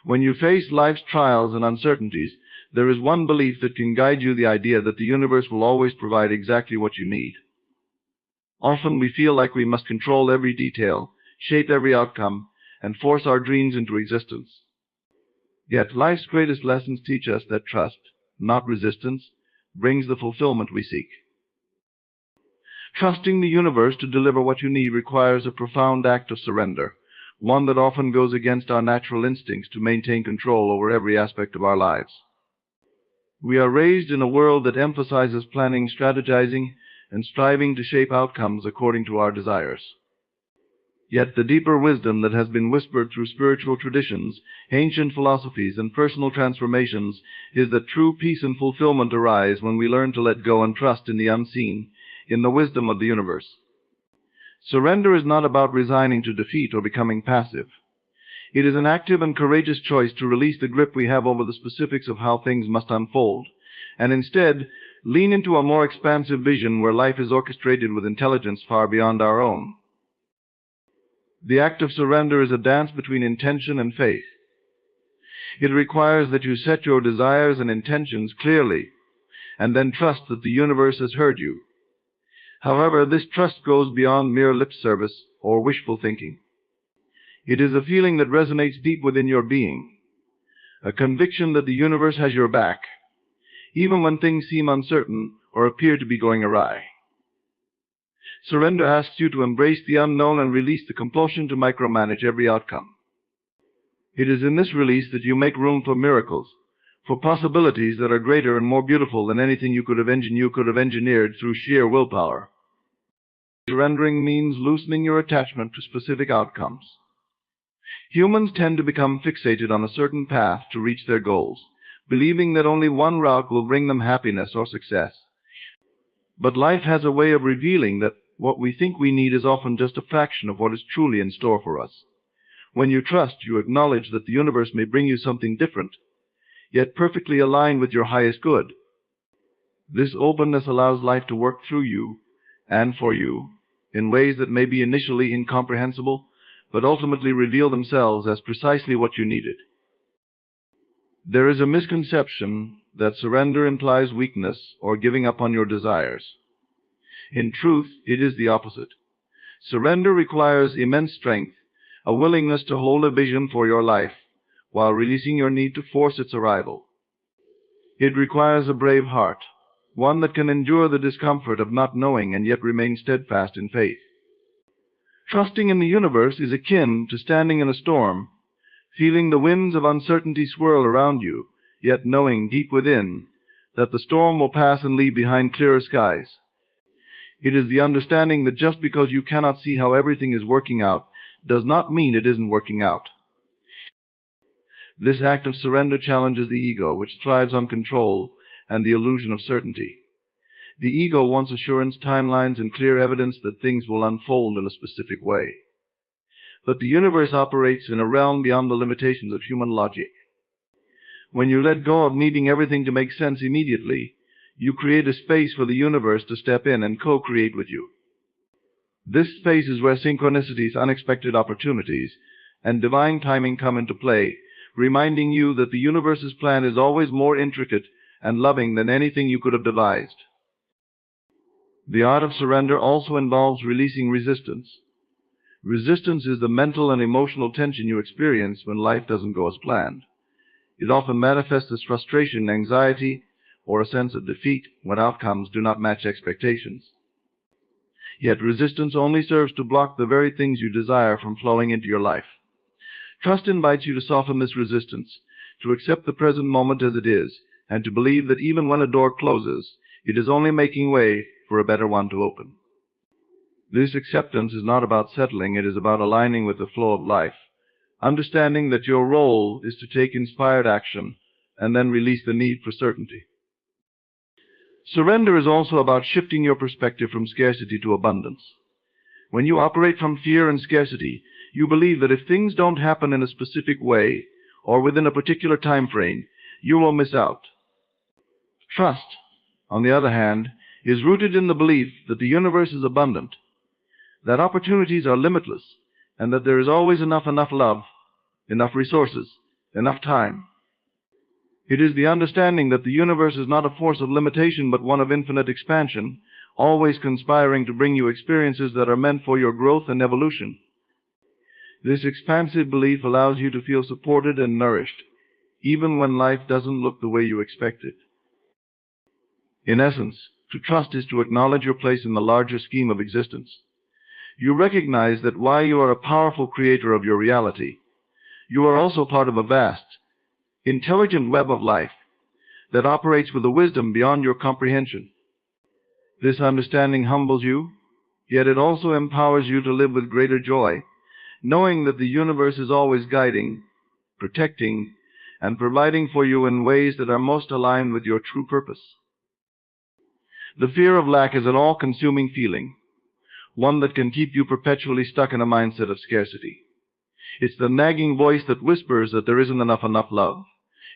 When you face life's trials and uncertainties, there is one belief that can guide you: the idea that the universe will always provide exactly what you need. Often we feel like we must control every detail, shape every outcome, and force our dreams into existence. Yet life's greatest lessons teach us that trust, not resistance, brings the fulfillment we seek. Trusting the universe to deliver what you need requires a profound act of surrender, one that often goes against our natural instincts to maintain control over every aspect of our lives. We are raised in a world that emphasizes planning, strategizing, and striving to shape outcomes according to our desires. Yet the deeper wisdom that has been whispered through spiritual traditions, ancient philosophies, and personal transformations is that true peace and fulfillment arise when we learn to let go and trust in the unseen, in the wisdom of the universe. Surrender is not about resigning to defeat or becoming passive. It is an active and courageous choice to release the grip we have over the specifics of how things must unfold, and instead lean into a more expansive vision where life is orchestrated with intelligence far beyond our own. The act of surrender is a dance between intention and faith. It requires that you set your desires and intentions clearly, and then trust that the universe has heard you. However, this trust goes beyond mere lip service or wishful thinking. It is a feeling that resonates deep within your being, a conviction that the universe has your back, even when things seem uncertain or appear to be going awry. Surrender asks you to embrace the unknown and release the compulsion to micromanage every outcome. It is in this release that you make room for miracles, for possibilities that are greater and more beautiful than anything you could have engineered through sheer willpower. Surrendering means loosening your attachment to specific outcomes. Humans tend to become fixated on a certain path to reach their goals, believing that only one route will bring them happiness or success. But life has a way of revealing that what we think we need is often just a fraction of what is truly in store for us. When you trust, you acknowledge that the universe may bring you something different, yet perfectly aligned with your highest good. This openness allows life to work through you and for you in ways that may be initially incomprehensible, but ultimately reveal themselves as precisely what you needed. There is a misconception that surrender implies weakness or giving up on your desires. In truth, it is the opposite. Surrender requires immense strength, a willingness to hold a vision for your life, while releasing your need to force its arrival. It requires a brave heart, one that can endure the discomfort of not knowing and yet remain steadfast in faith. Trusting in the universe is akin to standing in a storm, feeling the winds of uncertainty swirl around you, yet knowing deep within that the storm will pass and leave behind clearer skies. It is the understanding that just because you cannot see how everything is working out does not mean it isn't working out. This act of surrender challenges the ego, which thrives on control and the illusion of certainty. The ego wants assurance, timelines, and clear evidence that things will unfold in a specific way. But the universe operates in a realm beyond the limitations of human logic. When you let go of needing everything to make sense immediately, you create a space for the universe to step in and co-create with you. This space is where synchronicities, unexpected opportunities, and divine timing come into play, reminding you that the universe's plan is always more intricate and loving than anything you could have devised. The art of surrender also involves releasing resistance. Resistance is the mental and emotional tension you experience when life doesn't go as planned. It often manifests as frustration, anxiety, or a sense of defeat when outcomes do not match expectations. Yet resistance only serves to block the very things you desire from flowing into your life. Trust invites you to soften this resistance, to accept the present moment as it is, and to believe that even when a door closes, it is only making way for a better one to open. This acceptance is not about settling, it is about aligning with the flow of life, understanding that your role is to take inspired action and then release the need for certainty. Surrender is also about shifting your perspective from scarcity to abundance. When you operate from fear and scarcity, you believe that if things don't happen in a specific way or within a particular time frame, you will miss out. Trust, on the other hand, is rooted in the belief that the universe is abundant, that opportunities are limitless, and that there is always enough love, enough resources, enough time. It is the understanding that the universe is not a force of limitation but one of infinite expansion, always conspiring to bring you experiences that are meant for your growth and evolution. This expansive belief allows you to feel supported and nourished, even when life doesn't look the way you expected. In essence, to trust is to acknowledge your place in the larger scheme of existence. You recognize that while you are a powerful creator of your reality, you are also part of a vast, intelligent web of life that operates with a wisdom beyond your comprehension. This understanding humbles you, yet it also empowers you to live with greater joy, knowing that the universe is always guiding, protecting, and providing for you in ways that are most aligned with your true purpose. The fear of lack is an all-consuming feeling, one that can keep you perpetually stuck in a mindset of scarcity. It's the nagging voice that whispers that there isn't enough love,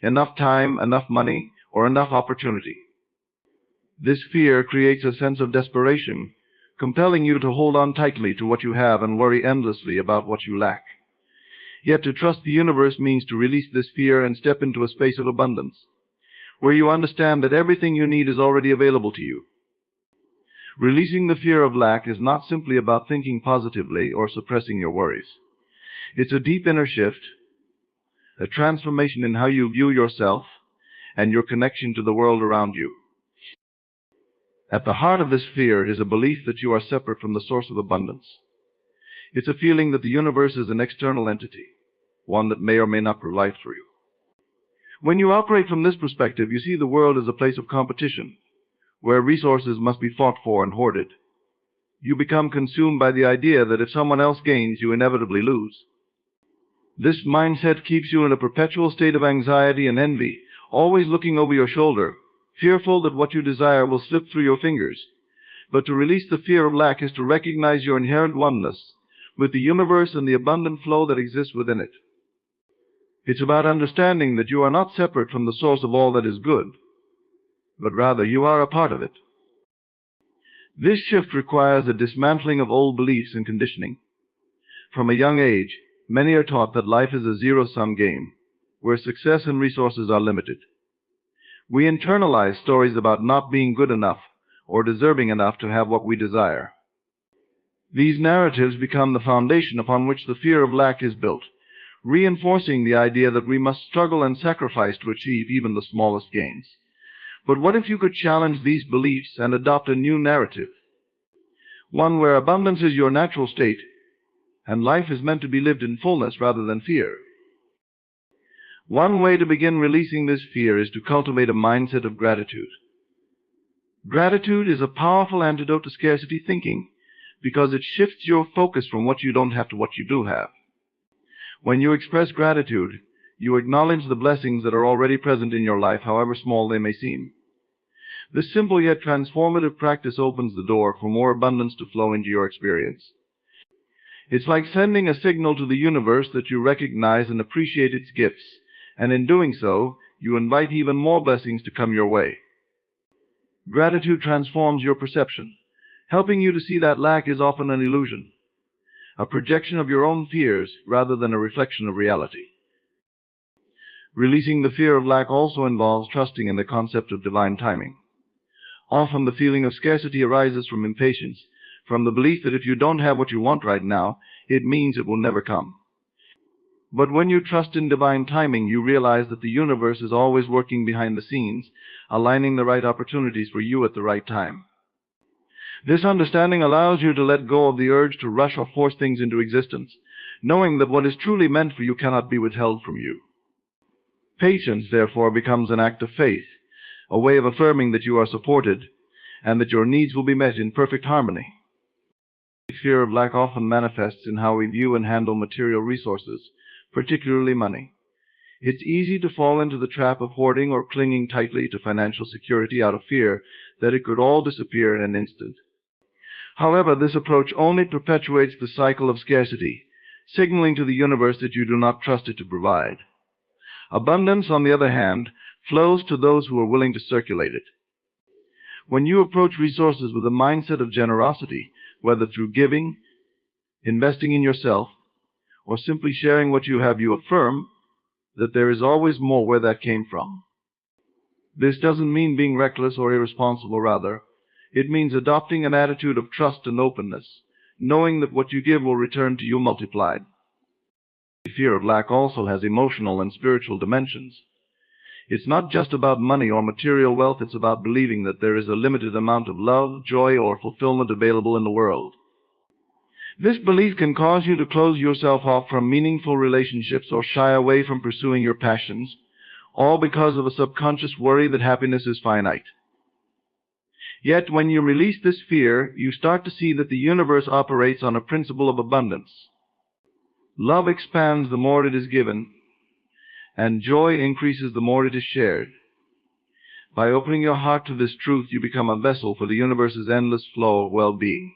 enough time, enough money, or enough opportunity. This fear creates a sense of desperation, compelling you to hold on tightly to what you have and worry endlessly about what you lack. Yet to trust the universe means to release this fear and step into a space of abundance, where you understand that everything you need is already available to you. Releasing the fear of lack is not simply about thinking positively or suppressing your worries. It's a deep inner shift, a transformation in how you view yourself and your connection to the world around you. At the heart of this fear is a belief that you are separate from the source of abundance. It's a feeling that the universe is an external entity, one that may or may not provide for you. When you operate from this perspective, you see the world as a place of competition, where resources must be fought for and hoarded. You become consumed by the idea that if someone else gains, you inevitably lose. This mindset keeps you in a perpetual state of anxiety and envy, always looking over your shoulder, fearful that what you desire will slip through your fingers. But to release the fear of lack is to recognize your inherent oneness with the universe and the abundant flow that exists within it. It's about understanding that you are not separate from the source of all that is good, but rather you are a part of it. This shift requires a dismantling of old beliefs and conditioning. From a young age, many are taught that life is a zero-sum game, where success and resources are limited. We internalize stories about not being good enough or deserving enough to have what we desire. These narratives become the foundation upon which the fear of lack is built, reinforcing the idea that we must struggle and sacrifice to achieve even the smallest gains. But what if you could challenge these beliefs and adopt a new narrative? One where abundance is your natural state, and life is meant to be lived in fullness rather than fear. One way to begin releasing this fear is to cultivate a mindset of gratitude. Gratitude is a powerful antidote to scarcity thinking because it shifts your focus from what you don't have to what you do have. When you express gratitude, you acknowledge the blessings that are already present in your life, however small they may seem. This simple yet transformative practice opens the door for more abundance to flow into your experience. It's like sending a signal to the universe that you recognize and appreciate its gifts, and in doing so, you invite even more blessings to come your way. Gratitude transforms your perception, helping you to see that lack is often an illusion, a projection of your own fears rather than a reflection of reality. Releasing the fear of lack also involves trusting in the concept of divine timing. Often the feeling of scarcity arises from impatience, from the belief that if you don't have what you want right now, it means it will never come. But when you trust in divine timing, you realize that the universe is always working behind the scenes, aligning the right opportunities for you at the right time. This understanding allows you to let go of the urge to rush or force things into existence, knowing that what is truly meant for you cannot be withheld from you. Patience, therefore, becomes an act of faith, a way of affirming that you are supported and that your needs will be met in perfect harmony. Fear of lack often manifests in how we view and handle material resources, particularly money. It's easy to fall into the trap of hoarding or clinging tightly to financial security out of fear that it could all disappear in an instant. However, this approach only perpetuates the cycle of scarcity, signaling to the universe that you do not trust it to provide. Abundance, on the other hand, flows to those who are willing to circulate it. When you approach resources with a mindset of generosity, whether through giving, investing in yourself, or simply sharing what you have, you affirm that there is always more where that came from. This doesn't mean being reckless or irresponsible, rather. It means adopting an attitude of trust and openness, knowing that what you give will return to you multiplied. The fear of lack also has emotional and spiritual dimensions. It's not just about money or material wealth, it's about believing that there is a limited amount of love, joy, or fulfillment available in the world. This belief can cause you to close yourself off from meaningful relationships or shy away from pursuing your passions, all because of a subconscious worry that happiness is finite. Yet, when you release this fear, you start to see that the universe operates on a principle of abundance. Love expands the more it is given, and joy increases the more it is shared. By opening your heart to this truth, you become a vessel for the universe's endless flow of well-being.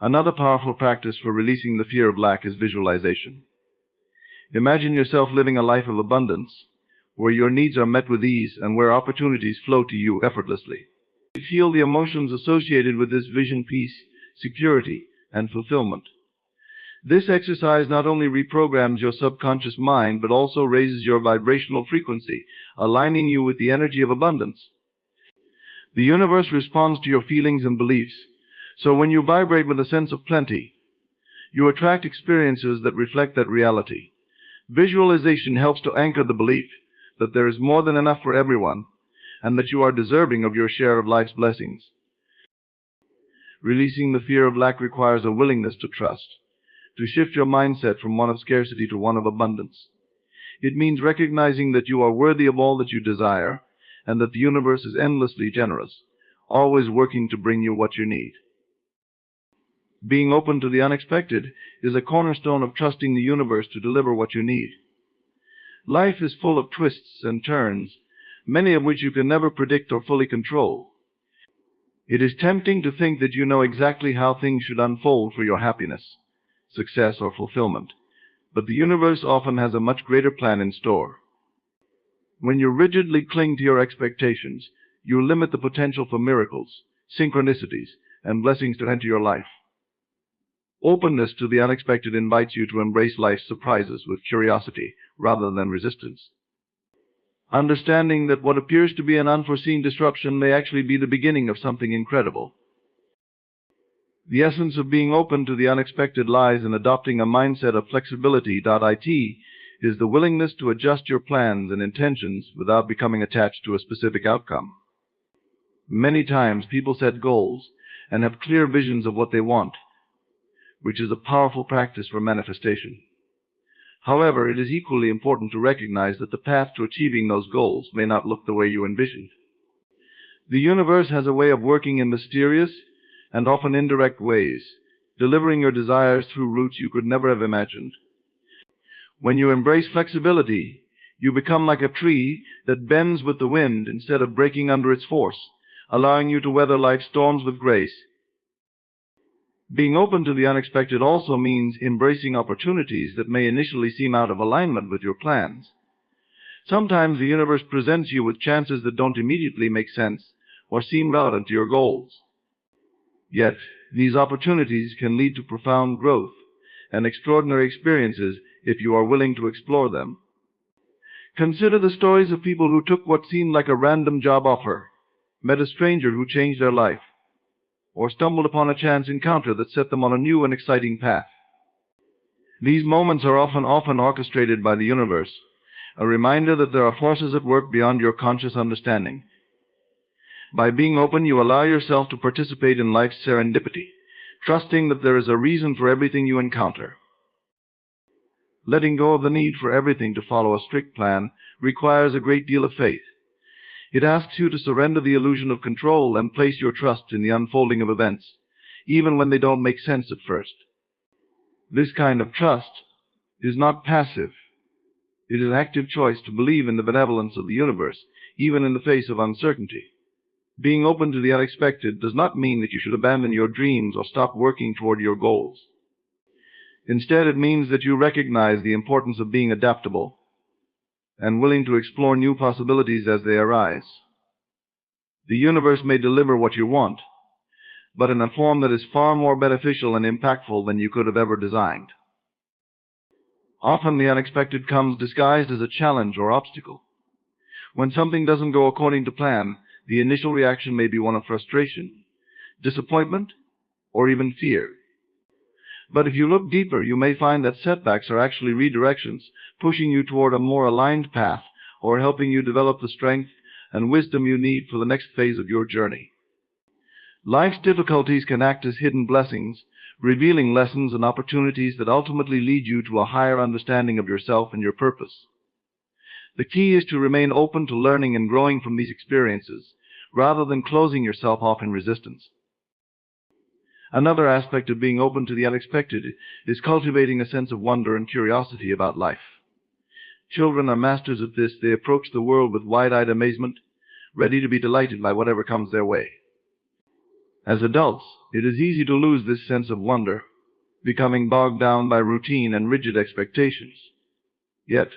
Another powerful practice for releasing the fear of lack is visualization. Imagine yourself living a life of abundance, where your needs are met with ease and where opportunities flow to you effortlessly. You feel the emotions associated with this vision: peace, security, and fulfillment. This exercise not only reprograms your subconscious mind, but also raises your vibrational frequency, aligning you with the energy of abundance. The universe responds to your feelings and beliefs, so when you vibrate with a sense of plenty, you attract experiences that reflect that reality. Visualization helps to anchor the belief that there is more than enough for everyone, and that you are deserving of your share of life's blessings. Releasing the fear of lack requires a willingness to trust, to shift your mindset from one of scarcity to one of abundance. It means recognizing that you are worthy of all that you desire, and that the universe is endlessly generous, always working to bring you what you need. Being open to the unexpected is a cornerstone of trusting the universe to deliver what you need. Life is full of twists and turns, many of which you can never predict or fully control. It is tempting to think that you know exactly how things should unfold for your happiness, success, or fulfillment, but the universe often has a much greater plan in store. When you rigidly cling to your expectations, you limit the potential for miracles, synchronicities, and blessings to enter your life. Openness to the unexpected invites you to embrace life's surprises with curiosity rather than resistance, understanding that what appears to be an unforeseen disruption may actually be the beginning of something incredible. The essence of being open to the unexpected lies in adopting a mindset of flexibility. It is the willingness to adjust your plans and intentions without becoming attached to a specific outcome. Many times people set goals and have clear visions of what they want, which is a powerful practice for manifestation. However, it is equally important to recognize that the path to achieving those goals may not look the way you envisioned. The universe has a way of working in mysterious and often indirect ways, delivering your desires through routes you could never have imagined. When you embrace flexibility, you become like a tree that bends with the wind instead of breaking under its force, allowing you to weather life's storms with grace. Being open to the unexpected also means embracing opportunities that may initially seem out of alignment with your plans. Sometimes the universe presents you with chances that don't immediately make sense or seem relevant to your goals. Yet, these opportunities can lead to profound growth and extraordinary experiences if you are willing to explore them. Consider the stories of people who took what seemed like a random job offer, met a stranger who changed their life, or stumbled upon a chance encounter that set them on a new and exciting path. These moments are often orchestrated by the universe, a reminder that there are forces at work beyond your conscious understanding. By being open, you allow yourself to participate in life's serendipity, trusting that there is a reason for everything you encounter. Letting go of the need for everything to follow a strict plan requires a great deal of faith. It asks you to surrender the illusion of control and place your trust in the unfolding of events, even when they don't make sense at first. This kind of trust is not passive. It is an active choice to believe in the benevolence of the universe, even in the face of uncertainty. Being open to the unexpected does not mean that you should abandon your dreams or stop working toward your goals. Instead, it means that you recognize the importance of being adaptable and willing to explore new possibilities as they arise. The universe may deliver what you want, but in a form that is far more beneficial and impactful than you could have ever designed. Often the unexpected comes disguised as a challenge or obstacle. When something doesn't go according to plan, the initial reaction may be one of frustration, disappointment, or even fear. But if you look deeper, you may find that setbacks are actually redirections, pushing you toward a more aligned path, or helping you develop the strength and wisdom you need for the next phase of your journey. Life's difficulties can act as hidden blessings, revealing lessons and opportunities that ultimately lead you to a higher understanding of yourself and your purpose. The key is to remain open to learning and growing from these experiences, rather than closing yourself off in resistance. Another aspect of being open to the unexpected is cultivating a sense of wonder and curiosity about life. Children are masters of this. They approach the world with wide-eyed amazement, ready to be delighted by whatever comes their way. As adults, it is easy to lose this sense of wonder, becoming bogged down by routine and rigid expectations. Yet,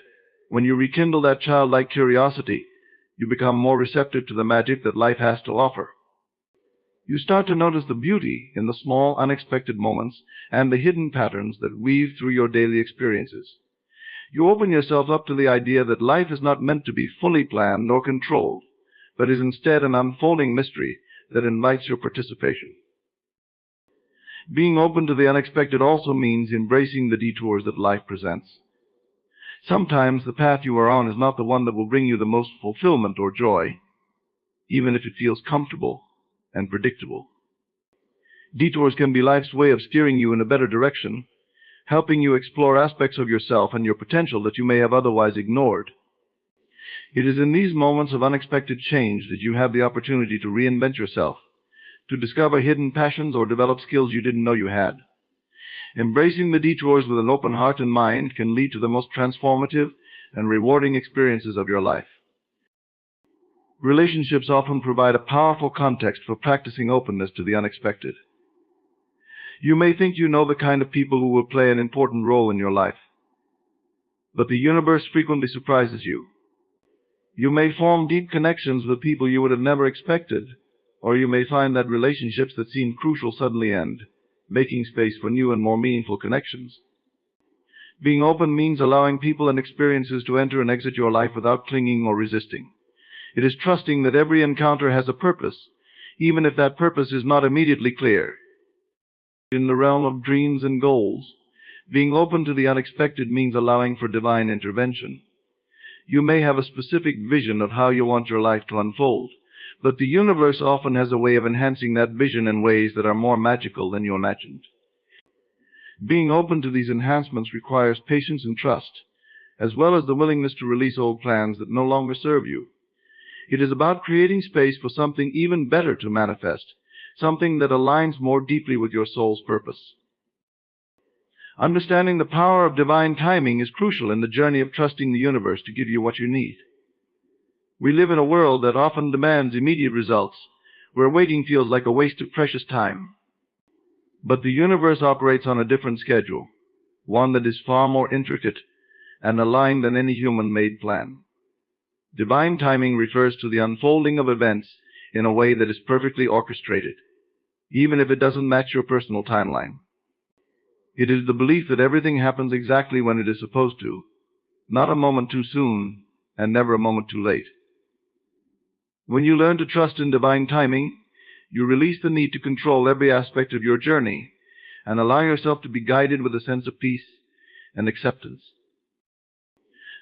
when you rekindle that childlike curiosity, you become more receptive to the magic that life has to offer. You start to notice the beauty in the small, unexpected moments and the hidden patterns that weave through your daily experiences. You open yourself up to the idea that life is not meant to be fully planned or controlled, but is instead an unfolding mystery that invites your participation. Being open to the unexpected also means embracing the detours that life presents. Sometimes the path you are on is not the one that will bring you the most fulfillment or joy, even if it feels comfortable and predictable. Detours can be life's way of steering you in a better direction, helping you explore aspects of yourself and your potential that you may have otherwise ignored. It is in these moments of unexpected change that you have the opportunity to reinvent yourself, to discover hidden passions or develop skills you didn't know you had. Embracing the detours with an open heart and mind can lead to the most transformative and rewarding experiences of your life. Relationships often provide a powerful context for practicing openness to the unexpected. You may think you know the kind of people who will play an important role in your life, but the universe frequently surprises you. You may form deep connections with people you would have never expected, or you may find that relationships that seem crucial suddenly end, making space for new and more meaningful connections. Being open means allowing people and experiences to enter and exit your life without clinging or resisting. It is trusting that every encounter has a purpose, even if that purpose is not immediately clear. In the realm of dreams and goals, being open to the unexpected means allowing for divine intervention. You may have a specific vision of how you want your life to unfold, but the universe often has a way of enhancing that vision in ways that are more magical than you imagined. Being open to these enhancements requires patience and trust, as well as the willingness to release old plans that no longer serve you. It is about creating space for something even better to manifest, something that aligns more deeply with your soul's purpose. Understanding the power of divine timing is crucial in the journey of trusting the universe to give you what you need. We live in a world that often demands immediate results, where waiting feels like a waste of precious time. But the universe operates on a different schedule, one that is far more intricate and aligned than any human-made plan. Divine timing refers to the unfolding of events in a way that is perfectly orchestrated, even if it doesn't match your personal timeline. It is the belief that everything happens exactly when it is supposed to, not a moment too soon and never a moment too late. When you learn to trust in divine timing, you release the need to control every aspect of your journey and allow yourself to be guided with a sense of peace and acceptance.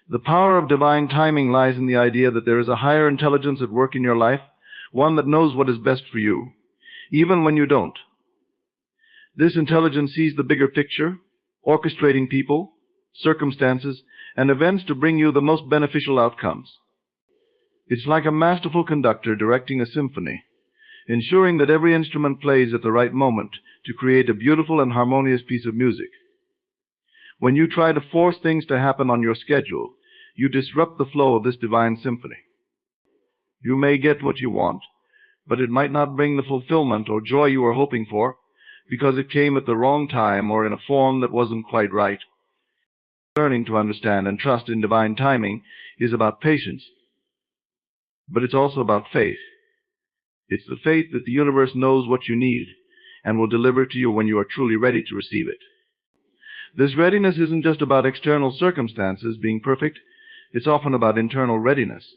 The power of divine timing lies in the idea that there is a higher intelligence at work in your life, one that knows what is best for you, even when you don't. This intelligence sees the bigger picture, orchestrating people, circumstances, and events to bring you the most beneficial outcomes. It's like a masterful conductor directing a symphony, ensuring that every instrument plays at the right moment to create a beautiful and harmonious piece of music. When you try to force things to happen on your schedule, you disrupt the flow of this divine symphony. You may get what you want, but it might not bring the fulfillment or joy you were hoping for because it came at the wrong time or in a form that wasn't quite right. Learning to understand and trust in divine timing is about patience, but it's also about faith. It's the faith that the universe knows what you need and will deliver it to you when you are truly ready to receive it. This readiness isn't just about external circumstances being perfect, it's often about internal readiness.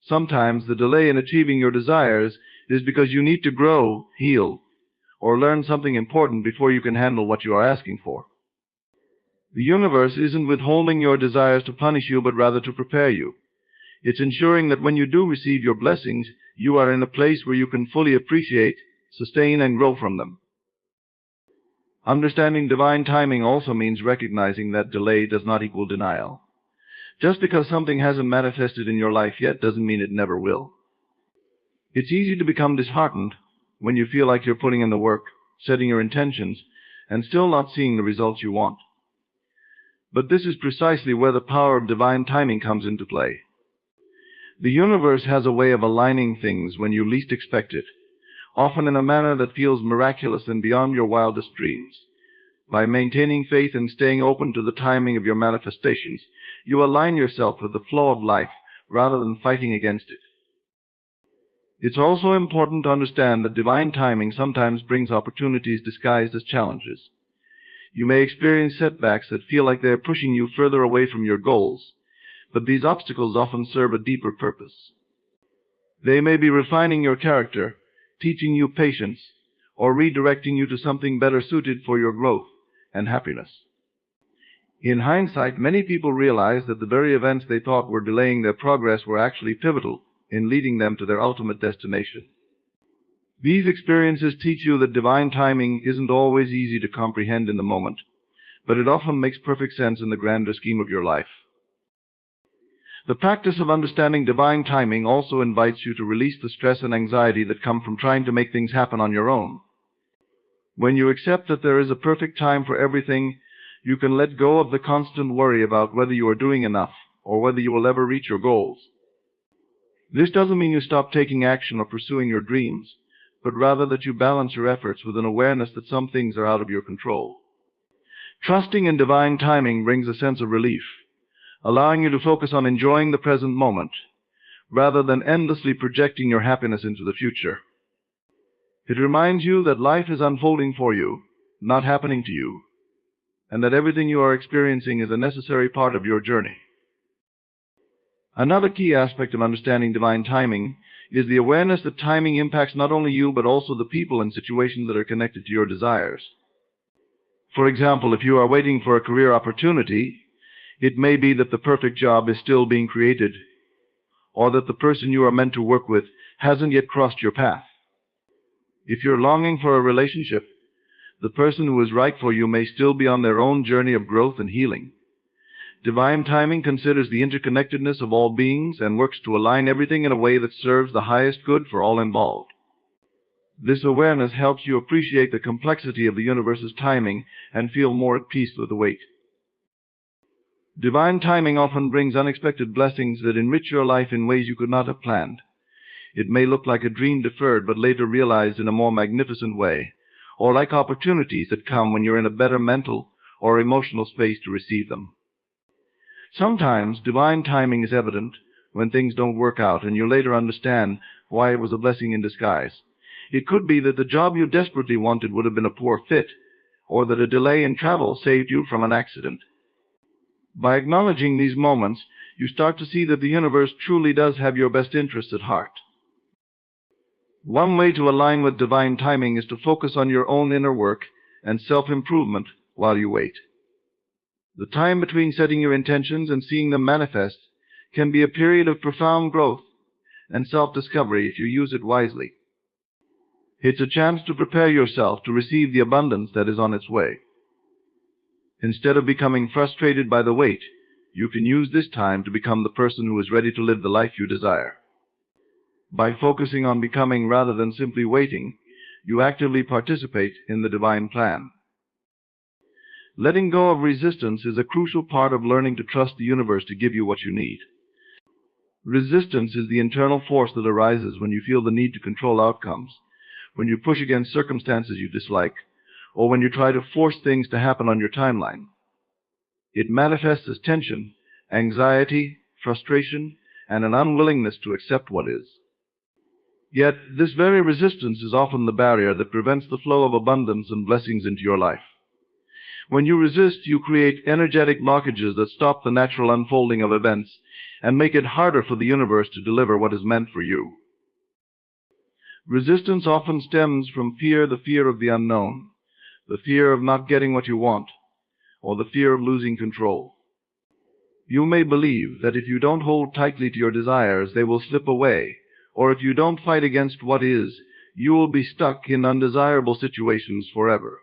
Sometimes the delay in achieving your desires is because you need to grow, heal, or learn something important before you can handle what you are asking for. The universe isn't withholding your desires to punish you, but rather to prepare you. It's ensuring that when you do receive your blessings, you are in a place where you can fully appreciate, sustain, and grow from them. Understanding divine timing also means recognizing that delay does not equal denial. Just because something hasn't manifested in your life yet doesn't mean it never will. It's easy to become disheartened when you feel like you're putting in the work, setting your intentions, and still not seeing the results you want. But this is precisely where the power of divine timing comes into play. The universe has a way of aligning things when you least expect it, often in a manner that feels miraculous and beyond your wildest dreams. By maintaining faith and staying open to the timing of your manifestations, you align yourself with the flow of life rather than fighting against it. It's also important to understand that divine timing sometimes brings opportunities disguised as challenges. You may experience setbacks that feel like they're pushing you further away from your goals, but these obstacles often serve a deeper purpose. They may be refining your character, teaching you patience, or redirecting you to something better suited for your growth and happiness. In hindsight, many people realize that the very events they thought were delaying their progress were actually pivotal in leading them to their ultimate destination. These experiences teach you that divine timing isn't always easy to comprehend in the moment, but it often makes perfect sense in the grander scheme of your life. The practice of understanding divine timing also invites you to release the stress and anxiety that come from trying to make things happen on your own. When you accept that there is a perfect time for everything, you can let go of the constant worry about whether you are doing enough or whether you will ever reach your goals. This doesn't mean you stop taking action or pursuing your dreams, but rather that you balance your efforts with an awareness that some things are out of your control. Trusting in divine timing brings a sense of relief, allowing you to focus on enjoying the present moment, rather than endlessly projecting your happiness into the future. It reminds you that life is unfolding for you, not happening to you, and that everything you are experiencing is a necessary part of your journey. Another key aspect of understanding divine timing is the awareness that timing impacts not only you but also the people and situations that are connected to your desires. For example, if you are waiting for a career opportunity, it may be that the perfect job is still being created, or that the person you are meant to work with hasn't yet crossed your path. If you're longing for a relationship, the person who is right for you may still be on their own journey of growth and healing. Divine timing considers the interconnectedness of all beings and works to align everything in a way that serves the highest good for all involved. This awareness helps you appreciate the complexity of the universe's timing and feel more at peace with the wait. Divine timing often brings unexpected blessings that enrich your life in ways you could not have planned. It may look like a dream deferred but later realized in a more magnificent way, or like opportunities that come when you're in a better mental or emotional space to receive them. Sometimes divine timing is evident when things don't work out and you later understand why it was a blessing in disguise. It could be that the job you desperately wanted would have been a poor fit, or that a delay in travel saved you from an accident. By acknowledging these moments, you start to see that the universe truly does have your best interests at heart. One way to align with divine timing is to focus on your own inner work and self-improvement while you wait. The time between setting your intentions and seeing them manifest can be a period of profound growth and self-discovery if you use it wisely. It's a chance to prepare yourself to receive the abundance that is on its way. Instead of becoming frustrated by the wait, you can use this time to become the person who is ready to live the life you desire. By focusing on becoming rather than simply waiting, you actively participate in the divine plan. Letting go of resistance is a crucial part of learning to trust the universe to give you what you need. Resistance is the internal force that arises when you feel the need to control outcomes, when you push against circumstances you dislike, or when you try to force things to happen on your timeline. It manifests as tension, anxiety, frustration, and an unwillingness to accept what is. Yet, this very resistance is often the barrier that prevents the flow of abundance and blessings into your life. When you resist, you create energetic blockages that stop the natural unfolding of events and make it harder for the universe to deliver what is meant for you. Resistance often stems from fear, the fear of the unknown, the fear of not getting what you want, or the fear of losing control. You may believe that if you don't hold tightly to your desires, they will slip away, or if you don't fight against what is, you will be stuck in undesirable situations forever.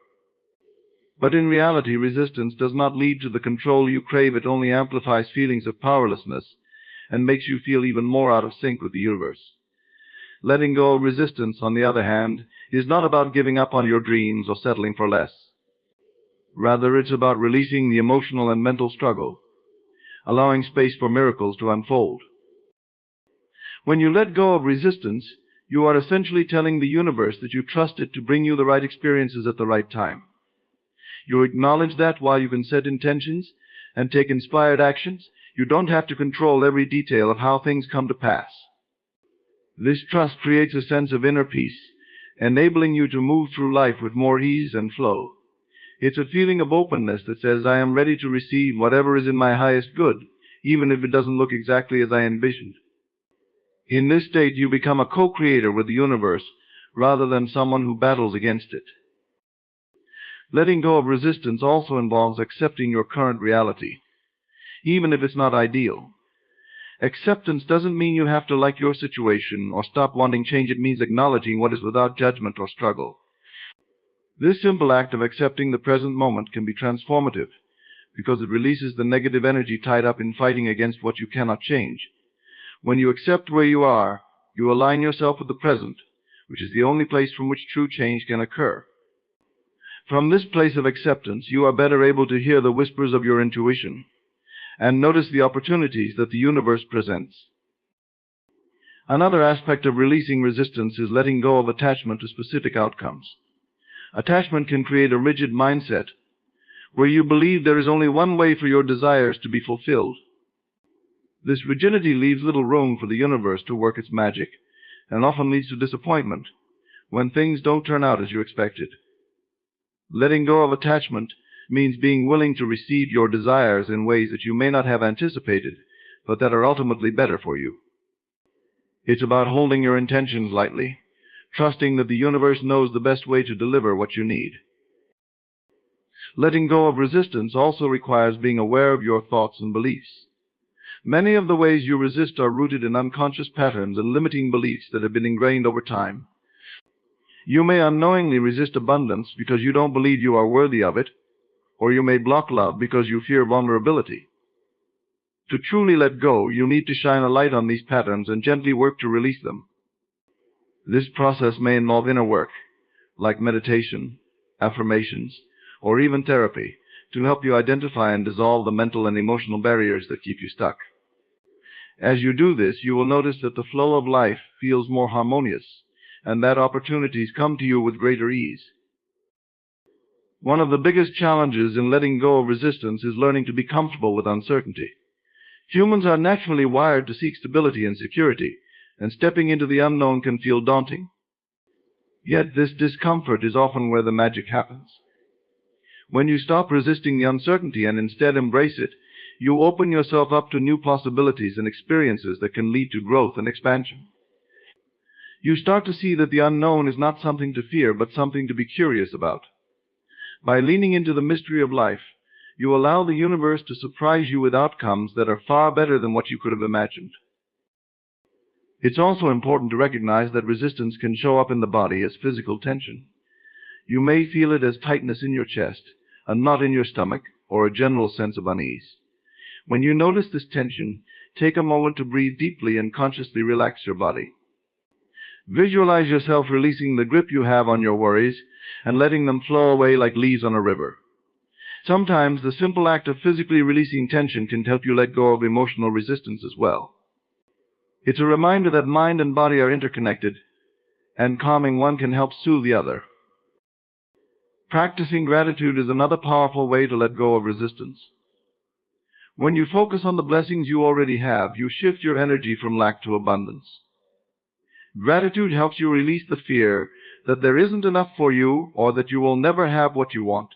But in reality, resistance does not lead to the control you crave. It only amplifies feelings of powerlessness and makes you feel even more out of sync with the universe. Letting go of resistance, on the other hand, is not about giving up on your dreams or settling for less. Rather, it's about releasing the emotional and mental struggle, allowing space for miracles to unfold. When you let go of resistance, you are essentially telling the universe that you trust it to bring you the right experiences at the right time. You acknowledge that while you can set intentions and take inspired actions, you don't have to control every detail of how things come to pass. This trust creates a sense of inner peace, enabling you to move through life with more ease and flow. It's a feeling of openness that says, I am ready to receive whatever is in my highest good, even if it doesn't look exactly as I envisioned. In this state, you become a co-creator with the universe rather than someone who battles against it. Letting go of resistance also involves accepting your current reality, even if it's not ideal. Acceptance doesn't mean you have to like your situation or stop wanting change. It means acknowledging what is without judgment or struggle. This simple act of accepting the present moment can be transformative because it releases the negative energy tied up in fighting against what you cannot change. When you accept where you are, you align yourself with the present, which is the only place from which true change can occur. From this place of acceptance, you are better able to hear the whispers of your intuition and notice the opportunities that the universe presents. Another aspect of releasing resistance is letting go of attachment to specific outcomes. Attachment can create a rigid mindset where you believe there is only one way for your desires to be fulfilled. This rigidity leaves little room for the universe to work its magic and often leads to disappointment when things don't turn out as you expected. Letting go of attachment means being willing to receive your desires in ways that you may not have anticipated, but that are ultimately better for you. It's about holding your intentions lightly, trusting that the universe knows the best way to deliver what you need. Letting go of resistance also requires being aware of your thoughts and beliefs. Many of the ways you resist are rooted in unconscious patterns and limiting beliefs that have been ingrained over time. You may unknowingly resist abundance because you don't believe you are worthy of it, or you may block love because you fear vulnerability. To truly let go, you need to shine a light on these patterns and gently work to release them. This process may involve inner work, like meditation, affirmations, or even therapy, to help you identify and dissolve the mental and emotional barriers that keep you stuck. As you do this, you will notice that the flow of life feels more harmonious, and that opportunities come to you with greater ease. One of the biggest challenges in letting go of resistance is learning to be comfortable with uncertainty. Humans are naturally wired to seek stability and security, and stepping into the unknown can feel daunting. Yet this discomfort is often where the magic happens. When you stop resisting the uncertainty and instead embrace it, you open yourself up to new possibilities and experiences that can lead to growth and expansion. You start to see that the unknown is not something to fear, but something to be curious about. By leaning into the mystery of life, you allow the universe to surprise you with outcomes that are far better than what you could have imagined. It's also important to recognize that resistance can show up in the body as physical tension. You may feel it as tightness in your chest, a knot in your stomach, or a general sense of unease. When you notice this tension, take a moment to breathe deeply and consciously relax your body. Visualize yourself releasing the grip you have on your worries and letting them flow away like leaves on a river. Sometimes the simple act of physically releasing tension can help you let go of emotional resistance as well. It's a reminder that mind and body are interconnected, and calming one can help soothe the other. Practicing gratitude is another powerful way to let go of resistance. When you focus on the blessings you already have, you shift your energy from lack to abundance. Gratitude helps you release the fear that there isn't enough for you or that you will never have what you want.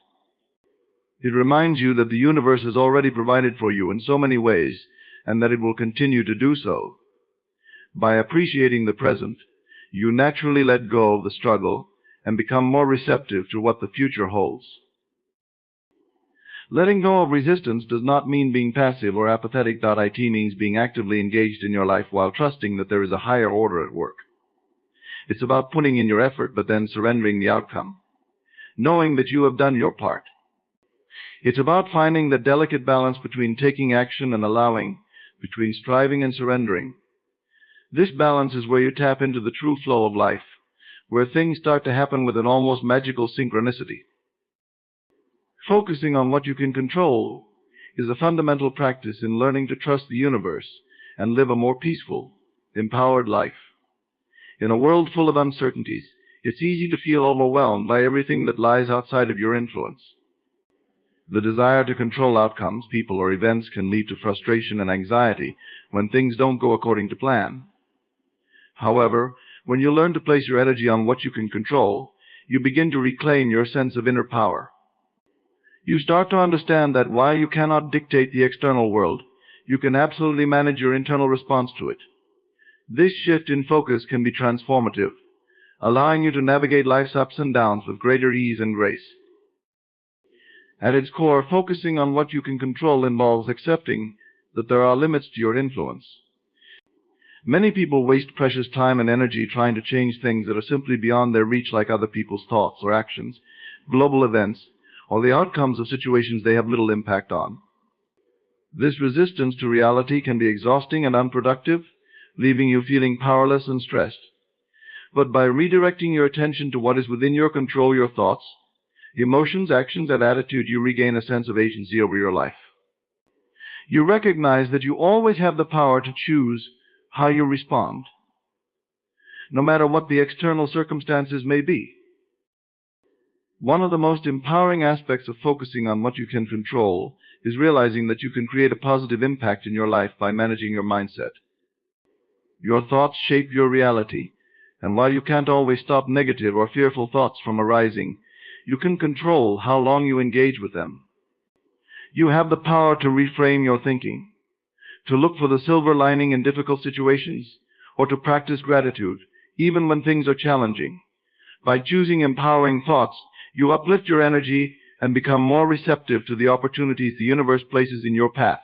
It reminds you that the universe has already provided for you in so many ways, and that it will continue to do so. By appreciating the present, you naturally let go of the struggle and become more receptive to what the future holds. Letting go of resistance does not mean being passive or apathetic. It means being actively engaged in your life while trusting that there is a higher order at work. It's about putting in your effort but then surrendering the outcome, knowing that you have done your part. It's about finding the delicate balance between taking action and allowing, between striving and surrendering. This balance is where you tap into the true flow of life, where things start to happen with an almost magical synchronicity. Focusing on what you can control is a fundamental practice in learning to trust the universe and live a more peaceful, empowered life. In a world full of uncertainties, it's easy to feel overwhelmed by everything that lies outside of your influence. The desire to control outcomes, people, or events can lead to frustration and anxiety when things don't go according to plan. However, when you learn to place your energy on what you can control, you begin to reclaim your sense of inner power. You start to understand that while you cannot dictate the external world, you can absolutely manage your internal response to it. This shift in focus can be transformative, allowing you to navigate life's ups and downs with greater ease and grace. At its core, focusing on what you can control involves accepting that there are limits to your influence. Many people waste precious time and energy trying to change things that are simply beyond their reach, like other people's thoughts or actions, global events, or the outcomes of situations they have little impact on. This resistance to reality can be exhausting and unproductive, leaving you feeling powerless and stressed. But by redirecting your attention to what is within your control, your thoughts, emotions, actions, and attitude, you regain a sense of agency over your life. You recognize that you always have the power to choose how you respond, no matter what the external circumstances may be. One of the most empowering aspects of focusing on what you can control is realizing that you can create a positive impact in your life by managing your mindset. Your thoughts shape your reality, and while you can't always stop negative or fearful thoughts from arising, you can control how long you engage with them. You have the power to reframe your thinking, to look for the silver lining in difficult situations, or to practice gratitude, even when things are challenging. By choosing empowering thoughts, you uplift your energy and become more receptive to the opportunities the universe places in your path.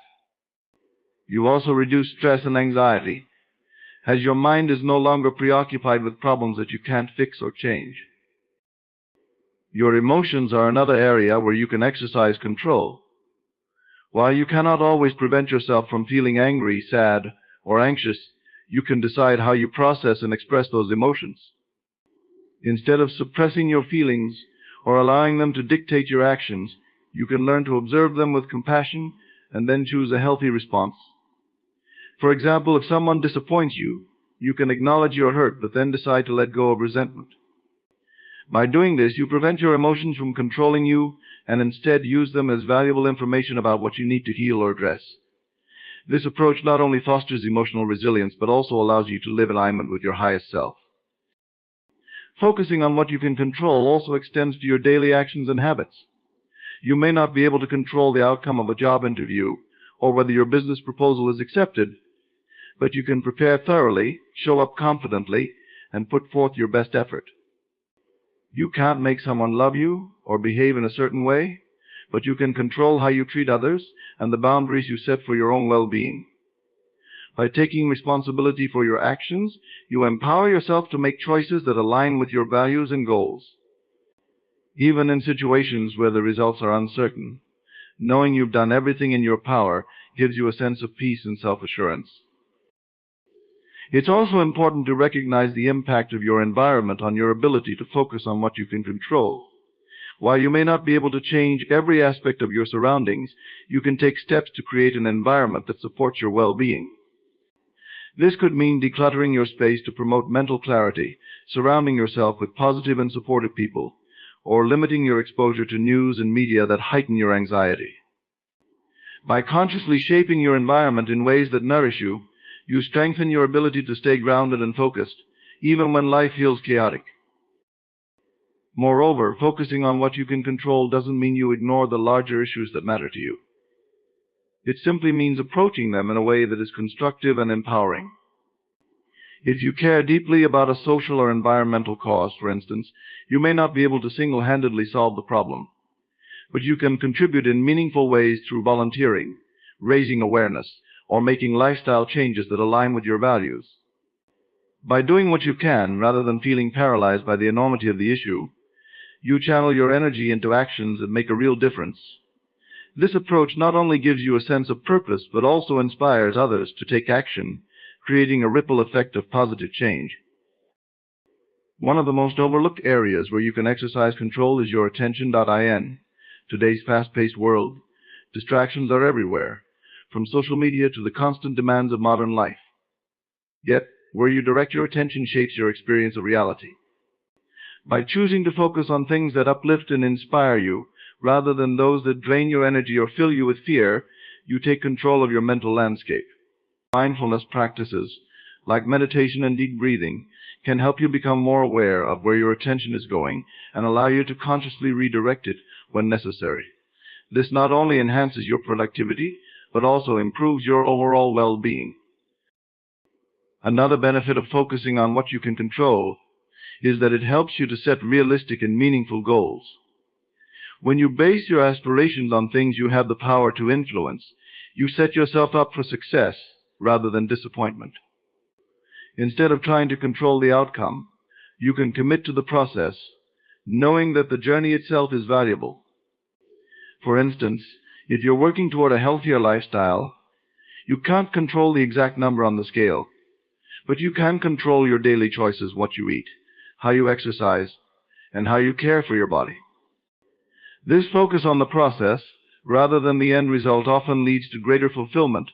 You also reduce stress and anxiety, as your mind is no longer preoccupied with problems that you can't fix or change. Your emotions are another area where you can exercise control. While you cannot always prevent yourself from feeling angry, sad, or anxious, you can decide how you process and express those emotions. Instead of suppressing your feelings or allowing them to dictate your actions, you can learn to observe them with compassion and then choose a healthy response. For example, if someone disappoints you, you can acknowledge your hurt but then decide to let go of resentment. By doing this, you prevent your emotions from controlling you and instead use them as valuable information about what you need to heal or address. This approach not only fosters emotional resilience but also allows you to live in alignment with your highest self. Focusing on what you can control also extends to your daily actions and habits. You may not be able to control the outcome of a job interview or whether your business proposal is accepted, but you can prepare thoroughly, show up confidently, and put forth your best effort. You can't make someone love you or behave in a certain way, but you can control how you treat others and the boundaries you set for your own well-being. By taking responsibility for your actions, you empower yourself to make choices that align with your values and goals. Even in situations where the results are uncertain, knowing you've done everything in your power gives you a sense of peace and self-assurance. It's also important to recognize the impact of your environment on your ability to focus on what you can control. While you may not be able to change every aspect of your surroundings, you can take steps to create an environment that supports your well-being. This could mean decluttering your space to promote mental clarity, surrounding yourself with positive and supportive people, or limiting your exposure to news and media that heighten your anxiety. By consciously shaping your environment in ways that nourish you, you strengthen your ability to stay grounded and focused, even when life feels chaotic. Moreover, focusing on what you can control doesn't mean you ignore the larger issues that matter to you. It simply means approaching them in a way that is constructive and empowering. If you care deeply about a social or environmental cause, for instance, you may not be able to single-handedly solve the problem, but you can contribute in meaningful ways through volunteering, raising awareness, or making lifestyle changes that align with your values. By doing what you can, rather than feeling paralyzed by the enormity of the issue, you channel your energy into actions that make a real difference. This approach not only gives you a sense of purpose, but also inspires others to take action, creating a ripple effect of positive change. One of the most overlooked areas where you can exercise control is your attention.in. Today's fast-paced world, distractions are everywhere, from social media to the constant demands of modern life. Yet, where you direct your attention shapes your experience of reality. By choosing to focus on things that uplift and inspire you, rather than those that drain your energy or fill you with fear, you take control of your mental landscape. Mindfulness practices, like meditation and deep breathing, can help you become more aware of where your attention is going and allow you to consciously redirect it when necessary. This not only enhances your productivity, but also improves your overall well-being. Another benefit of focusing on what you can control is that it helps you to set realistic and meaningful goals. When you base your aspirations on things you have the power to influence, you set yourself up for success rather than disappointment. Instead of trying to control the outcome, you can commit to the process, knowing that the journey itself is valuable. For instance, if you're working toward a healthier lifestyle, you can't control the exact number on the scale, but you can control your daily choices: what you eat, how you exercise, and how you care for your body. This focus on the process, rather than the end result, often leads to greater fulfillment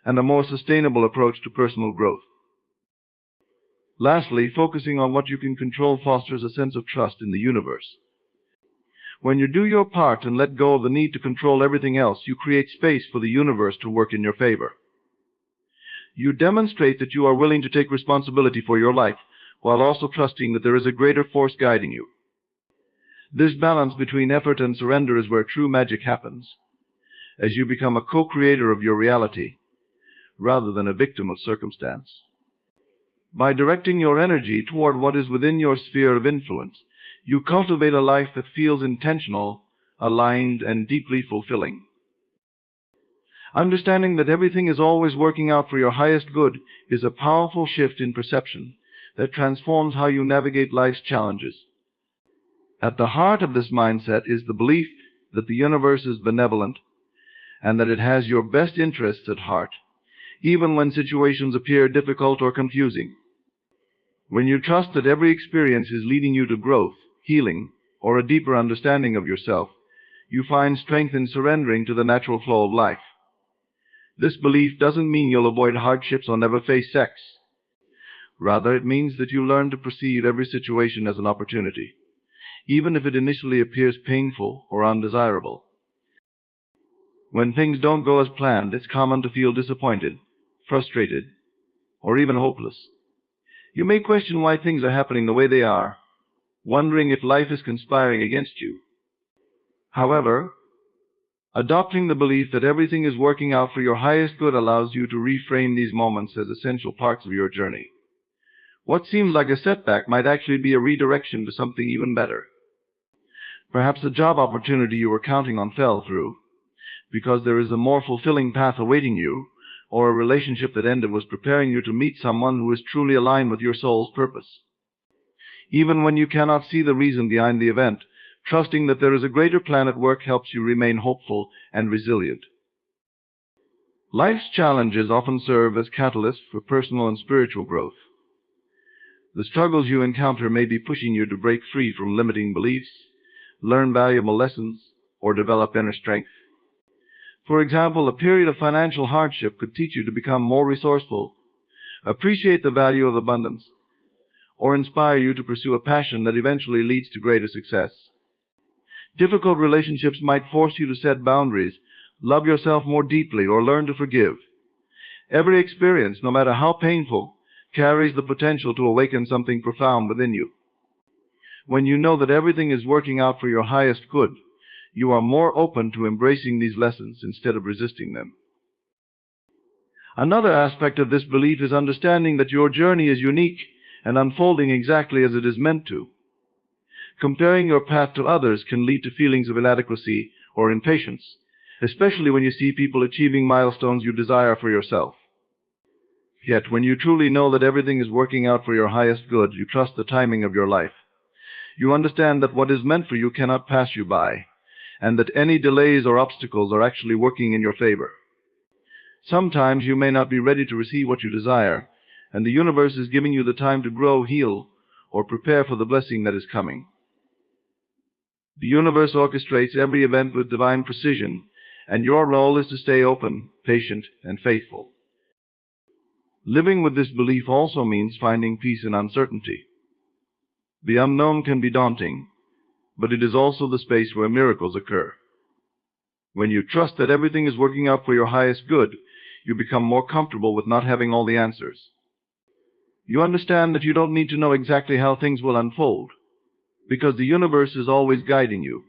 and a more sustainable approach to personal growth. Lastly, focusing on what you can control fosters a sense of trust in the universe. When you do your part and let go of the need to control everything else, you create space for the universe to work in your favor. You demonstrate that you are willing to take responsibility for your life, while also trusting that there is a greater force guiding you. This balance between effort and surrender is where true magic happens, as you become a co-creator of your reality, rather than a victim of circumstance. By directing your energy toward what is within your sphere of influence, you cultivate a life that feels intentional, aligned, and deeply fulfilling. Understanding that everything is always working out for your highest good is a powerful shift in perception that transforms how you navigate life's challenges. At the heart of this mindset is the belief that the universe is benevolent and that it has your best interests at heart, even when situations appear difficult or confusing. When you trust that every experience is leading you to growth, healing, or a deeper understanding of yourself, you find strength in surrendering to the natural flow of life. This belief doesn't mean you'll avoid hardships or never face sex. Rather, it means that you learn to perceive every situation as an opportunity, even if it initially appears painful or undesirable. When things don't go as planned, it's common to feel disappointed, frustrated, or even hopeless. You may question why things are happening the way they are, wondering if life is conspiring against you. However, adopting the belief that everything is working out for your highest good allows you to reframe these moments as essential parts of your journey. What seems like a setback might actually be a redirection to something even better. Perhaps a job opportunity you were counting on fell through, because there is a more fulfilling path awaiting you, or a relationship that ended was preparing you to meet someone who is truly aligned with your soul's purpose. Even when you cannot see the reason behind the event, trusting that there is a greater plan at work helps you remain hopeful and resilient. Life's challenges often serve as catalysts for personal and spiritual growth. The struggles you encounter may be pushing you to break free from limiting beliefs, learn valuable lessons, or develop inner strength. For example, a period of financial hardship could teach you to become more resourceful, appreciate the value of abundance, or inspire you to pursue a passion that eventually leads to greater success. Difficult relationships might force you to set boundaries, love yourself more deeply, or learn to forgive. Every experience, no matter how painful, carries the potential to awaken something profound within you. When you know that everything is working out for your highest good, you are more open to embracing these lessons instead of resisting them. Another aspect of this belief is understanding that your journey is unique and unfolding exactly as it is meant to. Comparing your path to others can lead to feelings of inadequacy or impatience, especially when you see people achieving milestones you desire for yourself. Yet, when you truly know that everything is working out for your highest good, you trust the timing of your life. You understand that what is meant for you cannot pass you by, and that any delays or obstacles are actually working in your favor. Sometimes you may not be ready to receive what you desire, and the universe is giving you the time to grow, heal, or prepare for the blessing that is coming. The universe orchestrates every event with divine precision, and your role is to stay open, patient, and faithful. Living with this belief also means finding peace in uncertainty. The unknown can be daunting, but it is also the space where miracles occur. When you trust that everything is working out for your highest good, you become more comfortable with not having all the answers. You understand that you don't need to know exactly how things will unfold, because the universe is always guiding you.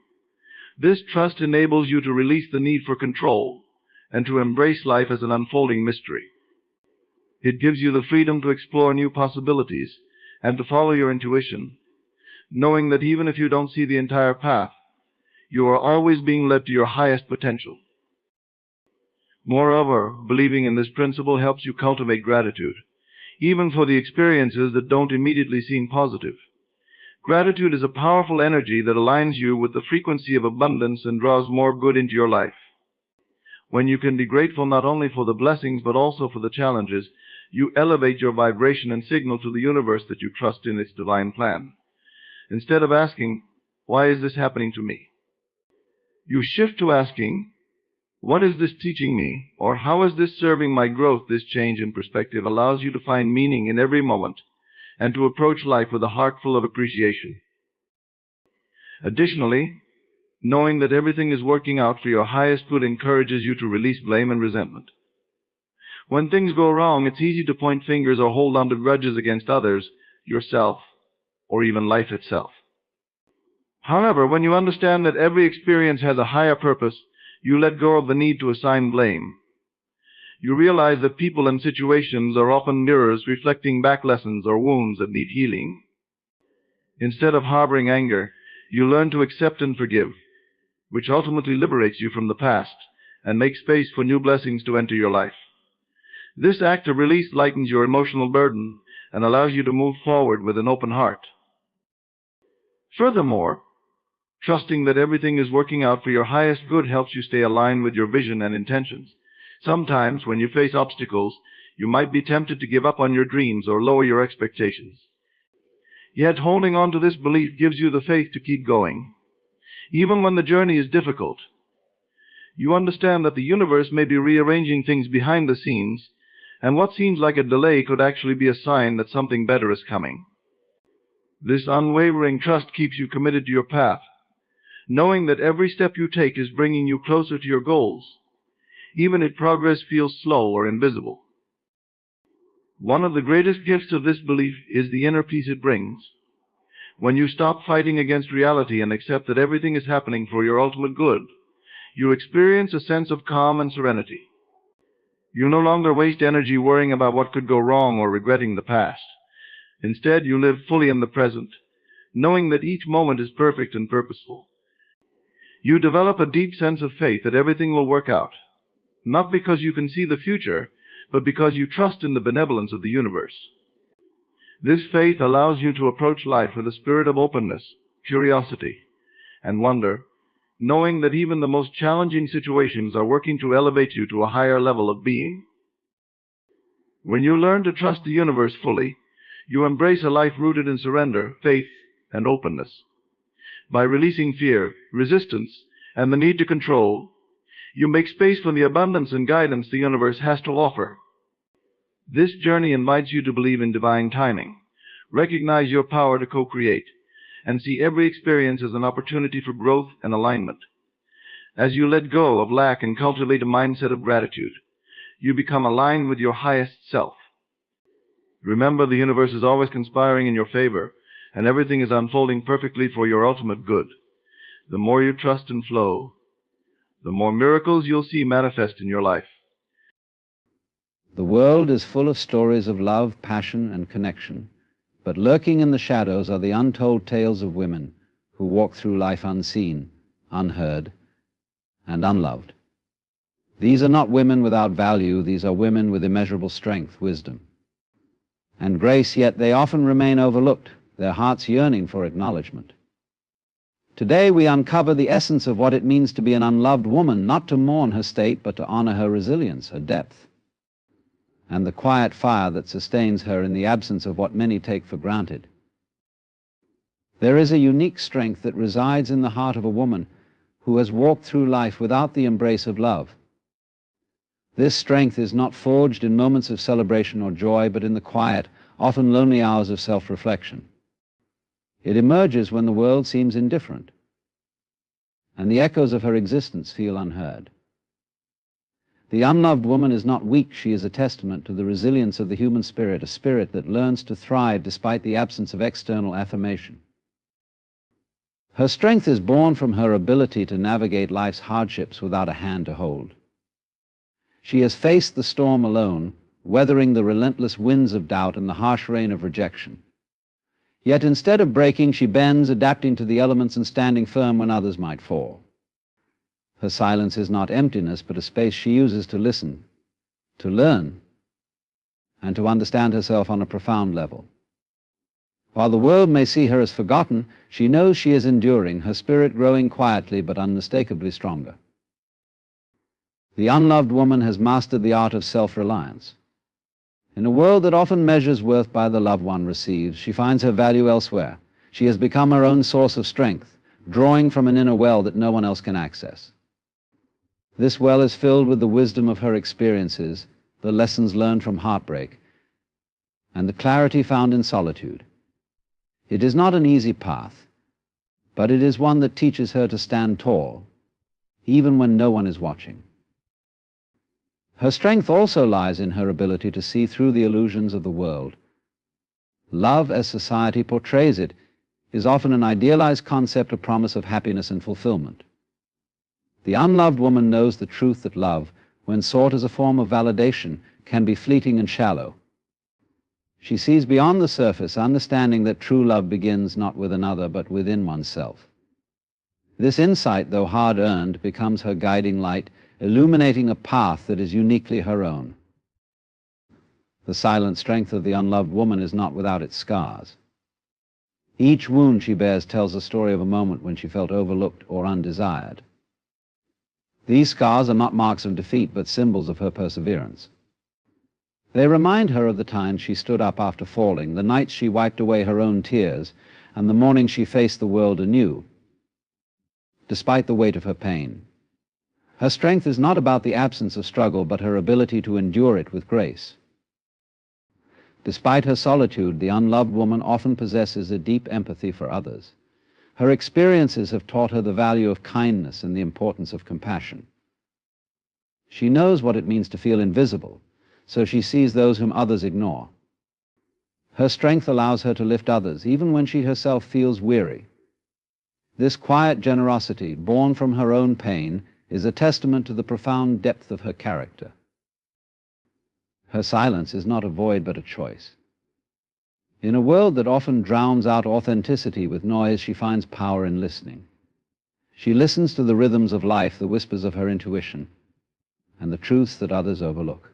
This trust enables you to release the need for control and to embrace life as an unfolding mystery. It gives you the freedom to explore new possibilities and to follow your intuition, knowing that even if you don't see the entire path, you are always being led to your highest potential. Moreover, believing in this principle helps you cultivate gratitude, even for the experiences that don't immediately seem positive. Gratitude is a powerful energy that aligns you with the frequency of abundance and draws more good into your life. When you can be grateful not only for the blessings but also for the challenges, you elevate your vibration and signal to the universe that you trust in its divine plan. Instead of asking, "Why is this happening to me?" you shift to asking, "What is this teaching me?" or "How is this serving my growth?" This change in perspective allows you to find meaning in every moment and to approach life with a heart full of appreciation. Additionally, knowing that everything is working out for your highest good encourages you to release blame and resentment. When things go wrong, it's easy to point fingers or hold on to grudges against others, yourself, or even life itself. However, when you understand that every experience has a higher purpose, you let go of the need to assign blame. You realize that people and situations are often mirrors reflecting back lessons or wounds that need healing. Instead of harboring anger, you learn to accept and forgive, which ultimately liberates you from the past and makes space for new blessings to enter your life. This act of release lightens your emotional burden and allows you to move forward with an open heart. Furthermore, trusting that everything is working out for your highest good helps you stay aligned with your vision and intentions. Sometimes, when you face obstacles, you might be tempted to give up on your dreams or lower your expectations. Yet, holding on to this belief gives you the faith to keep going, even when the journey is difficult. You understand that the universe may be rearranging things behind the scenes, and what seems like a delay could actually be a sign that something better is coming. This unwavering trust keeps you committed to your path, knowing that every step you take is bringing you closer to your goals, even if progress feels slow or invisible. One of the greatest gifts of this belief is the inner peace it brings. When you stop fighting against reality and accept that everything is happening for your ultimate good, you experience a sense of calm and serenity. You no longer waste energy worrying about what could go wrong or regretting the past. Instead, you live fully in the present, knowing that each moment is perfect and purposeful. You develop a deep sense of faith that everything will work out, not because you can see the future, but because you trust in the benevolence of the universe. This faith allows you to approach life with a spirit of openness, curiosity, and wonder, knowing that even the most challenging situations are working to elevate you to a higher level of being. When you learn to trust the universe fully, you embrace a life rooted in surrender, faith, and openness. By releasing fear, resistance, and the need to control, you make space for the abundance and guidance the universe has to offer. This journey invites you to believe in divine timing, recognize your power to co-create, and see every experience as an opportunity for growth and alignment. As you let go of lack and cultivate a mindset of gratitude, you become aligned with your highest self. Remember, the universe is always conspiring in your favor, and everything is unfolding perfectly for your ultimate good. The more you trust and flow, the more miracles you'll see manifest in your life. The world is full of stories of love, passion, and connection, but lurking in the shadows are the untold tales of women who walk through life unseen, unheard, and unloved. These are not women without value, these are women with immeasurable strength, wisdom, and grace, yet they often remain overlooked, their hearts yearning for acknowledgement. Today we uncover the essence of what it means to be an unloved woman, not to mourn her state, but to honor her resilience, her depth, and the quiet fire that sustains her in the absence of what many take for granted. There is a unique strength that resides in the heart of a woman who has walked through life without the embrace of love. This strength is not forged in moments of celebration or joy, but in the quiet, often lonely hours of self-reflection. It emerges when the world seems indifferent, and the echoes of her existence feel unheard. The unloved woman is not weak, she is a testament to the resilience of the human spirit, a spirit that learns to thrive despite the absence of external affirmation. Her strength is born from her ability to navigate life's hardships without a hand to hold. She has faced the storm alone, weathering the relentless winds of doubt and the harsh rain of rejection. Yet instead of breaking, she bends, adapting to the elements and standing firm when others might fall. Her silence is not emptiness, but a space she uses to listen, to learn, and to understand herself on a profound level. While the world may see her as forgotten, she knows she is enduring, her spirit growing quietly but unmistakably stronger. The unloved woman has mastered the art of self-reliance. In a world that often measures worth by the love one receives, she finds her value elsewhere. She has become her own source of strength, drawing from an inner well that no one else can access. This well is filled with the wisdom of her experiences, the lessons learned from heartbreak, and the clarity found in solitude. It is not an easy path, but it is one that teaches her to stand tall, even when no one is watching. Her strength also lies in her ability to see through the illusions of the world. Love, as society portrays it, is often an idealized concept, a promise of happiness and fulfillment. The unloved woman knows the truth that love, when sought as a form of validation, can be fleeting and shallow. She sees beyond the surface, understanding that true love begins not with another, but within oneself. This insight, though hard-earned, becomes her guiding light, illuminating a path that is uniquely her own. The silent strength of the unloved woman is not without its scars. Each wound she bears tells the story of a moment when she felt overlooked or undesired. These scars are not marks of defeat, but symbols of her perseverance. They remind her of the times she stood up after falling, the nights she wiped away her own tears, and the morning she faced the world anew, despite the weight of her pain. Her strength is not about the absence of struggle, but her ability to endure it with grace. Despite her solitude, the unloved woman often possesses a deep empathy for others. Her experiences have taught her the value of kindness and the importance of compassion. She knows what it means to feel invisible, so she sees those whom others ignore. Her strength allows her to lift others, even when she herself feels weary. This quiet generosity, born from her own pain, is a testament to the profound depth of her character. Her silence is not a void, but a choice. In a world that often drowns out authenticity with noise, she finds power in listening. She listens to the rhythms of life, the whispers of her intuition, and the truths that others overlook.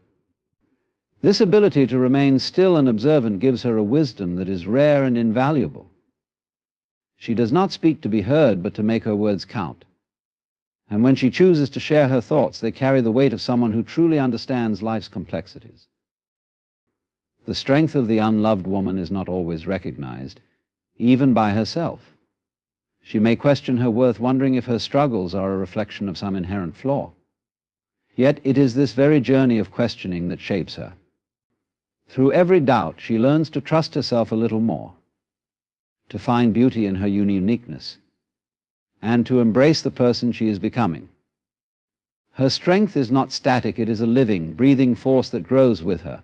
This ability to remain still and observant gives her a wisdom that is rare and invaluable. She does not speak to be heard, but to make her words count. And when she chooses to share her thoughts, they carry the weight of someone who truly understands life's complexities. The strength of the unloved woman is not always recognized, even by herself. She may question her worth, wondering if her struggles are a reflection of some inherent flaw. Yet it is this very journey of questioning that shapes her. Through every doubt, she learns to trust herself a little more, to find beauty in her uniqueness, and to embrace the person she is becoming. Her strength is not static, it is a living, breathing force that grows with her.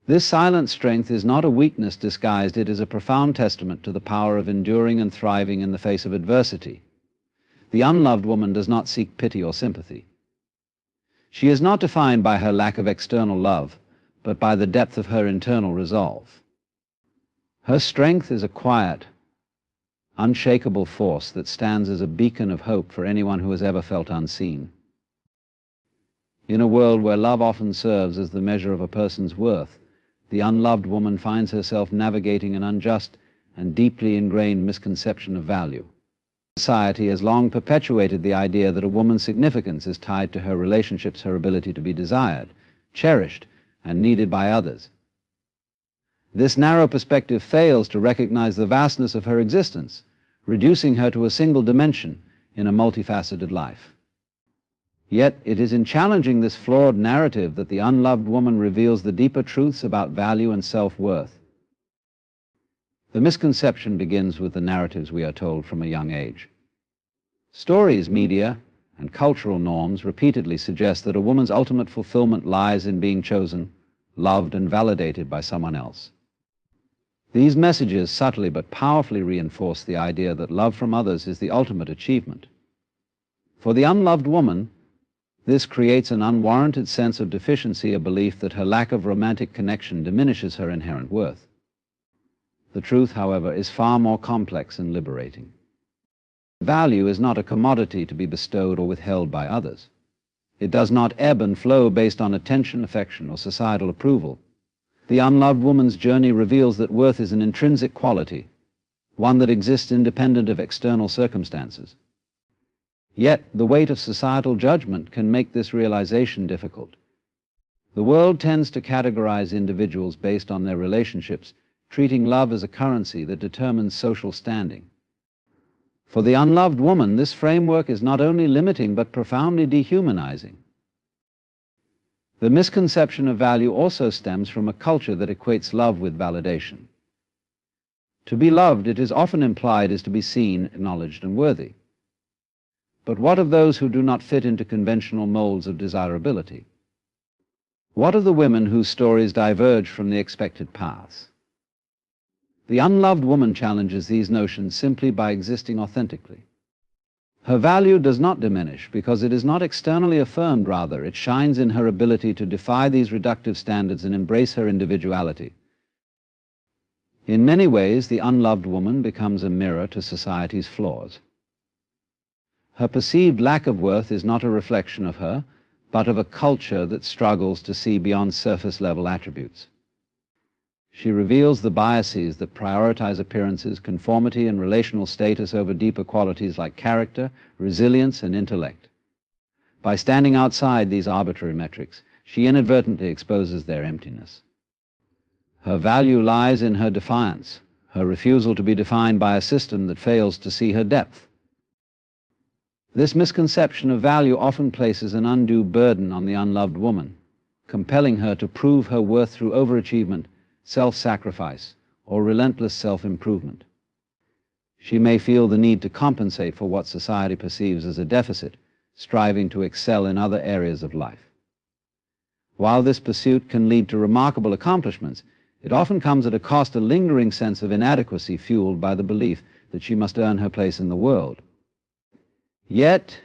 This silent strength is not a weakness disguised, it is a profound testament to the power of enduring and thriving in the face of adversity. The unloved woman does not seek pity or sympathy. She is not defined by her lack of external love, but by the depth of her internal resolve. Her strength is a quiet, unshakable force that stands as a beacon of hope for anyone who has ever felt unseen. In a world where love often serves as the measure of a person's worth, the unloved woman finds herself navigating an unjust and deeply ingrained misconception of value. Society has long perpetuated the idea that a woman's significance is tied to her relationships, her ability to be desired, cherished, and needed by others. This narrow perspective fails to recognize the vastness of her existence, reducing her to a single dimension in a multifaceted life. Yet it is in challenging this flawed narrative that the unloved woman reveals the deeper truths about value and self-worth. The misconception begins with the narratives we are told from a young age. Stories, media, and cultural norms repeatedly suggest that a woman's ultimate fulfillment lies in being chosen, loved, and validated by someone else. These messages subtly but powerfully reinforce the idea that love from others is the ultimate achievement. For the unloved woman, this creates an unwarranted sense of deficiency, a belief that her lack of romantic connection diminishes her inherent worth. The truth, however, is far more complex and liberating. Value is not a commodity to be bestowed or withheld by others. It does not ebb and flow based on attention, affection, or societal approval. The unloved woman's journey reveals that worth is an intrinsic quality, one that exists independent of external circumstances. Yet, the weight of societal judgment can make this realization difficult. The world tends to categorize individuals based on their relationships, treating love as a currency that determines social standing. For the unloved woman, this framework is not only limiting but profoundly dehumanizing. The misconception of value also stems from a culture that equates love with validation. To be loved, it is often implied, is to be seen, acknowledged, and worthy. But what of those who do not fit into conventional molds of desirability? What of the women whose stories diverge from the expected paths? The unloved woman challenges these notions simply by existing authentically. Her value does not diminish because it is not externally affirmed, rather, it shines in her ability to defy these reductive standards and embrace her individuality. In many ways, the unloved woman becomes a mirror to society's flaws. Her perceived lack of worth is not a reflection of her, but of a culture that struggles to see beyond surface-level attributes. She reveals the biases that prioritize appearances, conformity, and relational status over deeper qualities like character, resilience, and intellect. By standing outside these arbitrary metrics, she inadvertently exposes their emptiness. Her value lies in her defiance, her refusal to be defined by a system that fails to see her depth. This misconception of value often places an undue burden on the unloved woman, compelling her to prove her worth through overachievement, self-sacrifice, or relentless self-improvement. She may feel the need to compensate for what society perceives as a deficit, striving to excel in other areas of life. While this pursuit can lead to remarkable accomplishments, it often comes at a cost, a lingering sense of inadequacy fueled by the belief that she must earn her place in the world. Yet,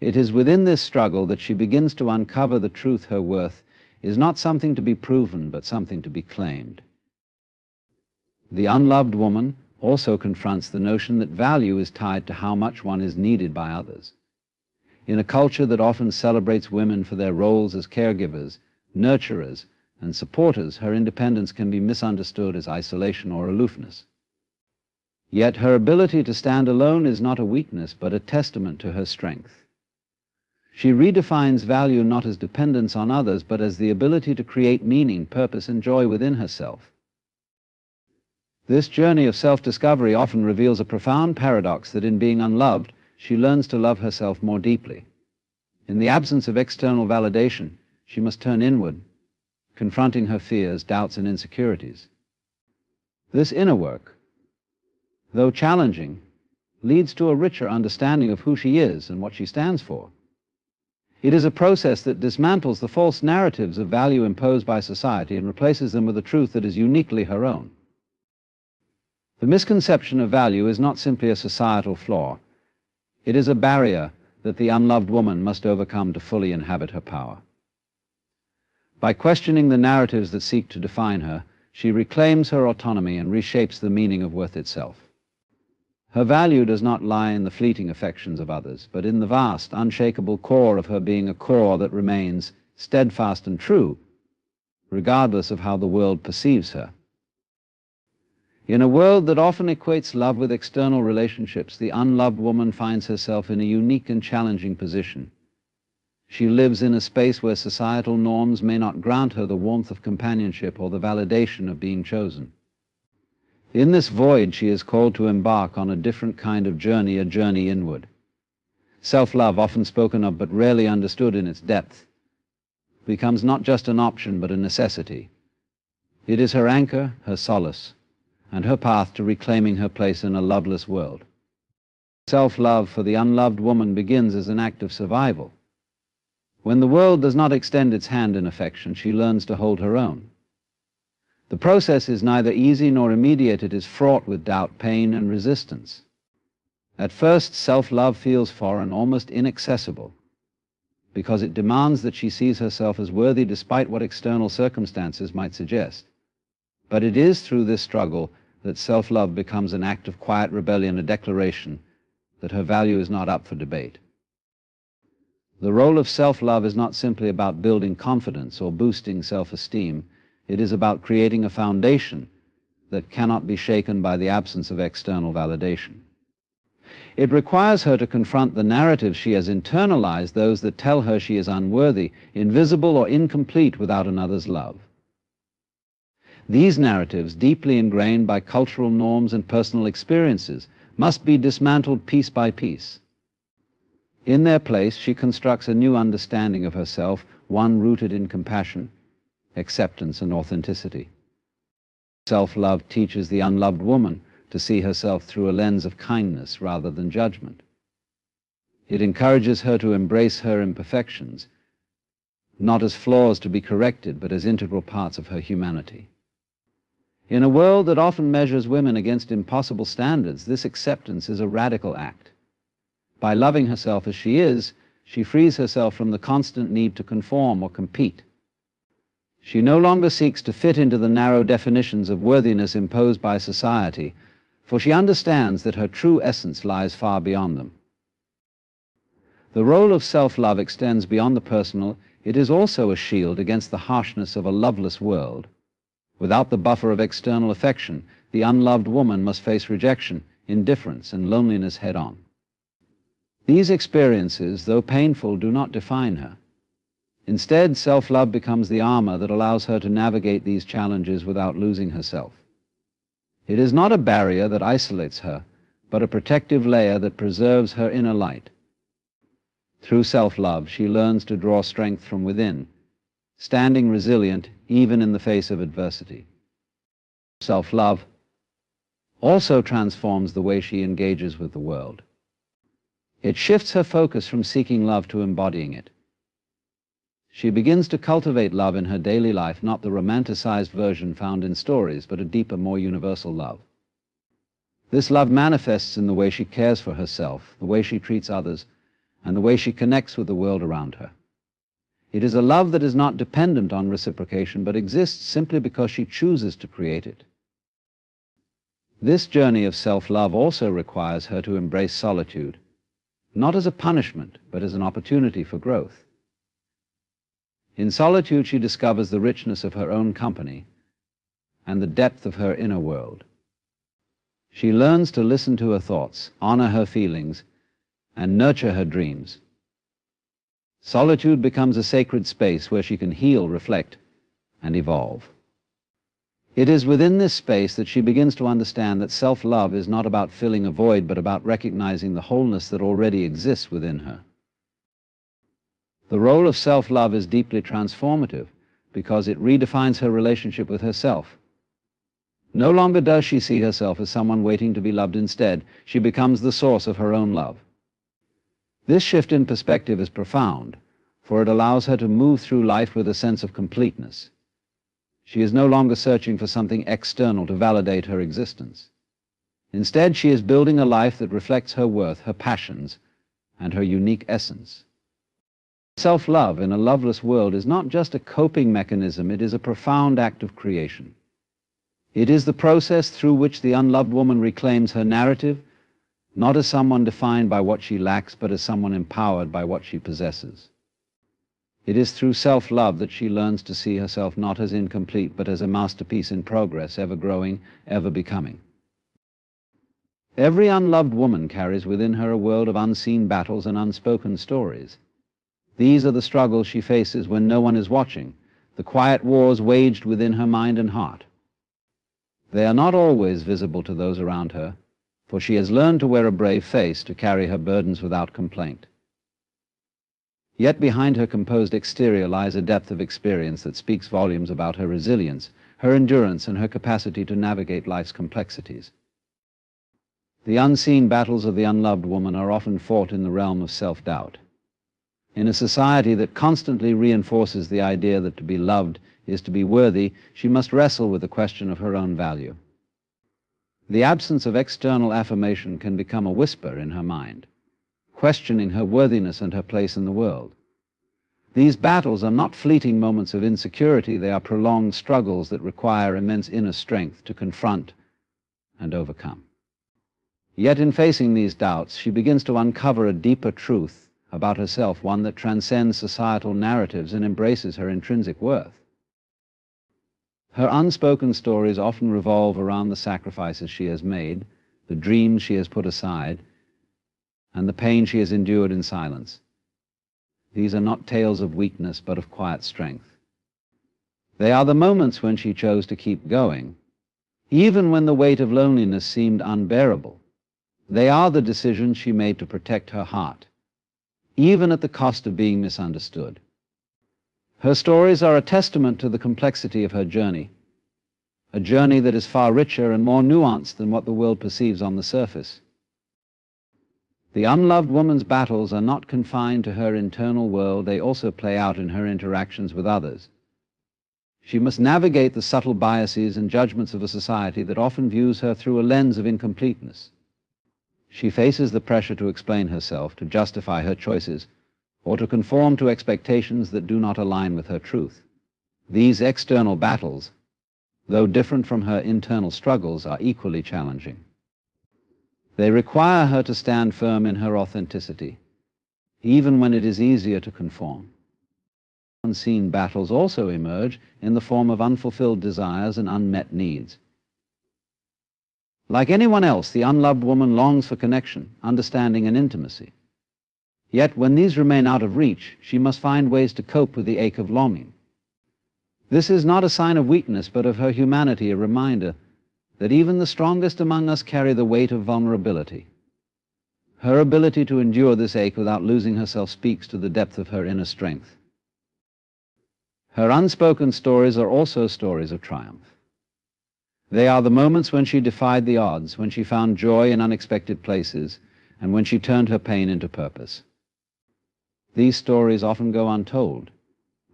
it is within this struggle that she begins to uncover the truth her worth is not something to be proven, but something to be claimed. The unloved woman also confronts the notion that value is tied to how much one is needed by others. In a culture that often celebrates women for their roles as caregivers, nurturers, and supporters, her independence can be misunderstood as isolation or aloofness. Yet her ability to stand alone is not a weakness, but a testament to her strength. She redefines value not as dependence on others, but as the ability to create meaning, purpose, and joy within herself. This journey of self-discovery often reveals a profound paradox that in being unloved, she learns to love herself more deeply. In the absence of external validation, she must turn inward, confronting her fears, doubts, and insecurities. This inner work, though challenging, leads to a richer understanding of who she is and what she stands for. It is a process that dismantles the false narratives of value imposed by society and replaces them with a truth that is uniquely her own. The misconception of value is not simply a societal flaw. It is a barrier that the unloved woman must overcome to fully inhabit her power. By questioning the narratives that seek to define her, she reclaims her autonomy and reshapes the meaning of worth itself. Her value does not lie in the fleeting affections of others, but in the vast, unshakable core of her being, a core that remains steadfast and true, regardless of how the world perceives her. In a world that often equates love with external relationships, the unloved woman finds herself in a unique and challenging position. She lives in a space where societal norms may not grant her the warmth of companionship or the validation of being chosen. In this void, she is called to embark on a different kind of journey, a journey inward. Self-love, often spoken of but rarely understood in its depth, becomes not just an option but a necessity. It is her anchor, her solace, and her path to reclaiming her place in a loveless world. Self-love for the unloved woman begins as an act of survival. When the world does not extend its hand in affection, she learns to hold her own. The process is neither easy nor immediate. It is fraught with doubt, pain, and resistance. At first, self-love feels foreign, almost inaccessible, because it demands that she sees herself as worthy despite what external circumstances might suggest. But it is through this struggle that self-love becomes an act of quiet rebellion, a declaration that her value is not up for debate. The role of self-love is not simply about building confidence or boosting self-esteem. It is about creating a foundation that cannot be shaken by the absence of external validation. It requires her to confront the narratives she has internalized, those that tell her she is unworthy, invisible, or incomplete without another's love. These narratives, deeply ingrained by cultural norms and personal experiences, must be dismantled piece by piece. In their place, she constructs a new understanding of herself, one rooted in compassion, acceptance, and authenticity. Self-love teaches the unloved woman to see herself through a lens of kindness rather than judgment. It encourages her to embrace her imperfections, not as flaws to be corrected, but as integral parts of her humanity. In a world that often measures women against impossible standards, this acceptance is a radical act. By loving herself as she is, she frees herself from the constant need to conform or compete. She no longer seeks to fit into the narrow definitions of worthiness imposed by society, for she understands that her true essence lies far beyond them. The role of self-love extends beyond the personal. It is also a shield against the harshness of a loveless world. Without the buffer of external affection, the unloved woman must face rejection, indifference, and loneliness head-on. These experiences, though painful, do not define her. Instead, self-love becomes the armor that allows her to navigate these challenges without losing herself. It is not a barrier that isolates her, but a protective layer that preserves her inner light. Through self-love, she learns to draw strength from within, standing resilient even in the face of adversity. Self-love also transforms the way she engages with the world. It shifts her focus from seeking love to embodying it. She begins to cultivate love in her daily life, not the romanticized version found in stories, but a deeper, more universal love. This love manifests in the way she cares for herself, the way she treats others, and the way she connects with the world around her. It is a love that is not dependent on reciprocation, but exists simply because she chooses to create it. This journey of self-love also requires her to embrace solitude, not as a punishment, but as an opportunity for growth. In solitude, she discovers the richness of her own company and the depth of her inner world. She learns to listen to her thoughts, honor her feelings, and nurture her dreams. Solitude becomes a sacred space where she can heal, reflect, and evolve. It is within this space that she begins to understand that self-love is not about filling a void, but about recognizing the wholeness that already exists within her. The role of self-love is deeply transformative because it redefines her relationship with herself. No longer does she see herself as someone waiting to be loved. Instead, she becomes the source of her own love. This shift in perspective is profound, for it allows her to move through life with a sense of completeness. She is no longer searching for something external to validate her existence. Instead, she is building a life that reflects her worth, her passions, and her unique essence. Self-love in a loveless world is not just a coping mechanism, it is a profound act of creation. It is the process through which the unloved woman reclaims her narrative, not as someone defined by what she lacks, but as someone empowered by what she possesses. It is through self-love that she learns to see herself not as incomplete, but as a masterpiece in progress, ever growing, ever becoming. Every unloved woman carries within her a world of unseen battles and unspoken stories. These are the struggles she faces when no one is watching, the quiet wars waged within her mind and heart. They are not always visible to those around her, for she has learned to wear a brave face to carry her burdens without complaint. Yet behind her composed exterior lies a depth of experience that speaks volumes about her resilience, her endurance, and her capacity to navigate life's complexities. The unseen battles of the unloved woman are often fought in the realm of self-doubt. In a society that constantly reinforces the idea that to be loved is to be worthy, she must wrestle with the question of her own value. The absence of external affirmation can become a whisper in her mind, questioning her worthiness and her place in the world. These battles are not fleeting moments of insecurity, they are prolonged struggles that require immense inner strength to confront and overcome. Yet in facing these doubts, she begins to uncover a deeper truth about herself, one that transcends societal narratives and embraces her intrinsic worth. Her unspoken stories often revolve around the sacrifices she has made, the dreams she has put aside, and the pain she has endured in silence. These are not tales of weakness, but of quiet strength. They are the moments when she chose to keep going, even when the weight of loneliness seemed unbearable. They are the decisions she made to protect her heart, even at the cost of being misunderstood. Her stories are a testament to the complexity of her journey, a journey that is far richer and more nuanced than what the world perceives on the surface. The unloved woman's battles are not confined to her internal world, they also play out in her interactions with others. She must navigate the subtle biases and judgments of a society that often views her through a lens of incompleteness. She faces the pressure to explain herself, to justify her choices, or to conform to expectations that do not align with her truth. These external battles, though different from her internal struggles, are equally challenging. They require her to stand firm in her authenticity, even when it is easier to conform. Unseen battles also emerge in the form of unfulfilled desires and unmet needs. Like anyone else, the unloved woman longs for connection, understanding, and intimacy. Yet when these remain out of reach, she must find ways to cope with the ache of longing. This is not a sign of weakness, but of her humanity, a reminder that even the strongest among us carry the weight of vulnerability. Her ability to endure this ache without losing herself speaks to the depth of her inner strength. Her unspoken stories are also stories of triumph. They are the moments when she defied the odds, when she found joy in unexpected places, and when she turned her pain into purpose. These stories often go untold,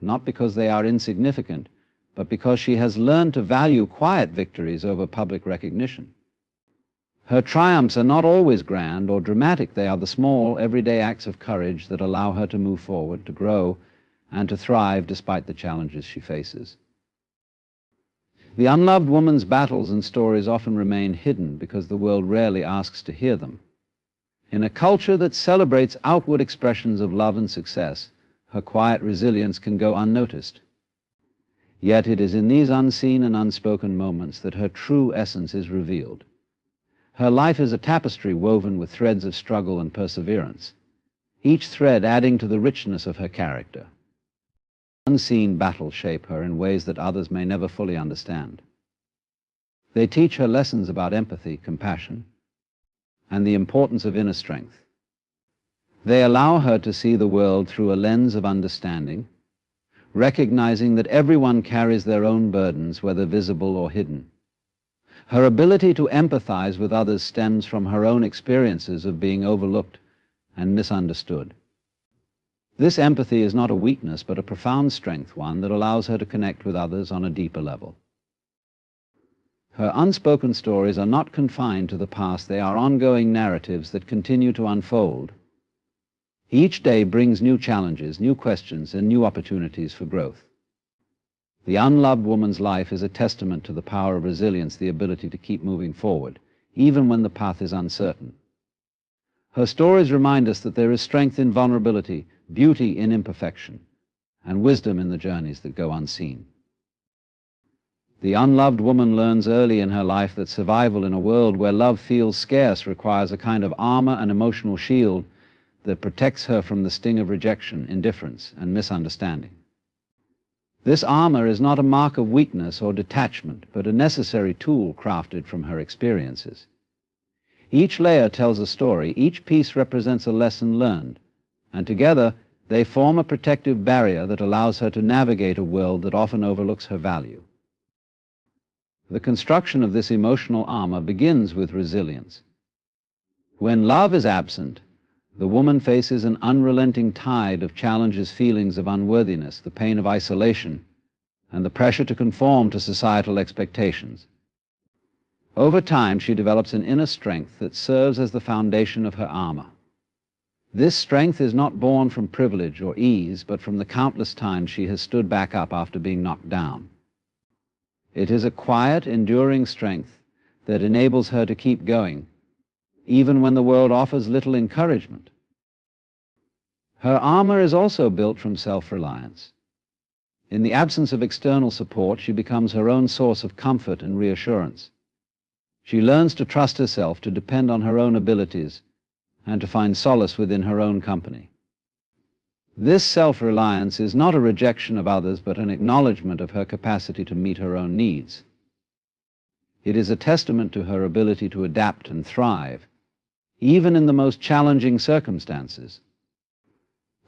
not because they are insignificant, but because she has learned to value quiet victories over public recognition. Her triumphs are not always grand or dramatic. They are the small, everyday acts of courage that allow her to move forward, to grow, and to thrive despite the challenges she faces. The unloved woman's battles and stories often remain hidden because the world rarely asks to hear them. In a culture that celebrates outward expressions of love and success, her quiet resilience can go unnoticed. Yet it is in these unseen and unspoken moments that her true essence is revealed. Her life is a tapestry woven with threads of struggle and perseverance, each thread adding to the richness of her character. Unseen battles shape her in ways that others may never fully understand. They teach her lessons about empathy, compassion, and the importance of inner strength. They allow her to see the world through a lens of understanding, recognizing that everyone carries their own burdens, whether visible or hidden. Her ability to empathize with others stems from her own experiences of being overlooked and misunderstood. This empathy is not a weakness, but a profound strength, one that allows her to connect with others on a deeper level. Her unspoken stories are not confined to the past. They are ongoing narratives that continue to unfold. Each day brings new challenges, new questions, and new opportunities for growth. The unloved woman's life is a testament to the power of resilience, the ability to keep moving forward, even when the path is uncertain. Her stories remind us that there is strength in vulnerability, beauty in imperfection, and wisdom in the journeys that go unseen. The unloved woman learns early in her life that survival in a world where love feels scarce requires a kind of armor and emotional shield that protects her from the sting of rejection, indifference, and misunderstanding. This armor is not a mark of weakness or detachment, but a necessary tool crafted from her experiences. Each layer tells a story, each piece represents a lesson learned, and together they form a protective barrier that allows her to navigate a world that often overlooks her value. The construction of this emotional armor begins with resilience. When love is absent, the woman faces an unrelenting tide of challenges, feelings of unworthiness, the pain of isolation, and the pressure to conform to societal expectations. Over time, she develops an inner strength that serves as the foundation of her armor. This strength is not born from privilege or ease, but from the countless times she has stood back up after being knocked down. It is a quiet, enduring strength that enables her to keep going, even when the world offers little encouragement. Her armor is also built from self-reliance. In the absence of external support, she becomes her own source of comfort and reassurance. She learns to trust herself, to depend on her own abilities, and to find solace within her own company. This self-reliance is not a rejection of others, but an acknowledgement of her capacity to meet her own needs. It is a testament to her ability to adapt and thrive, even in the most challenging circumstances.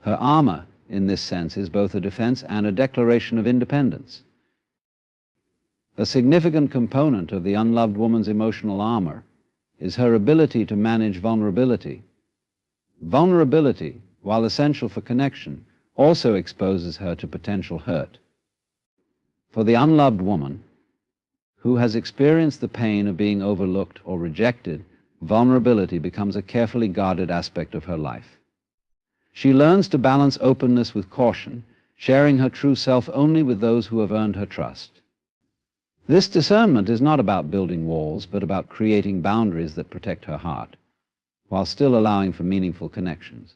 Her armor, in this sense, is both a defense and a declaration of independence. A significant component of the unloved woman's emotional armor is her ability to manage vulnerability. Vulnerability, while essential for connection, also exposes her to potential hurt. For the unloved woman, who has experienced the pain of being overlooked or rejected, vulnerability becomes a carefully guarded aspect of her life. She learns to balance openness with caution, sharing her true self only with those who have earned her trust. This discernment is not about building walls, but about creating boundaries that protect her heart, while still allowing for meaningful connections.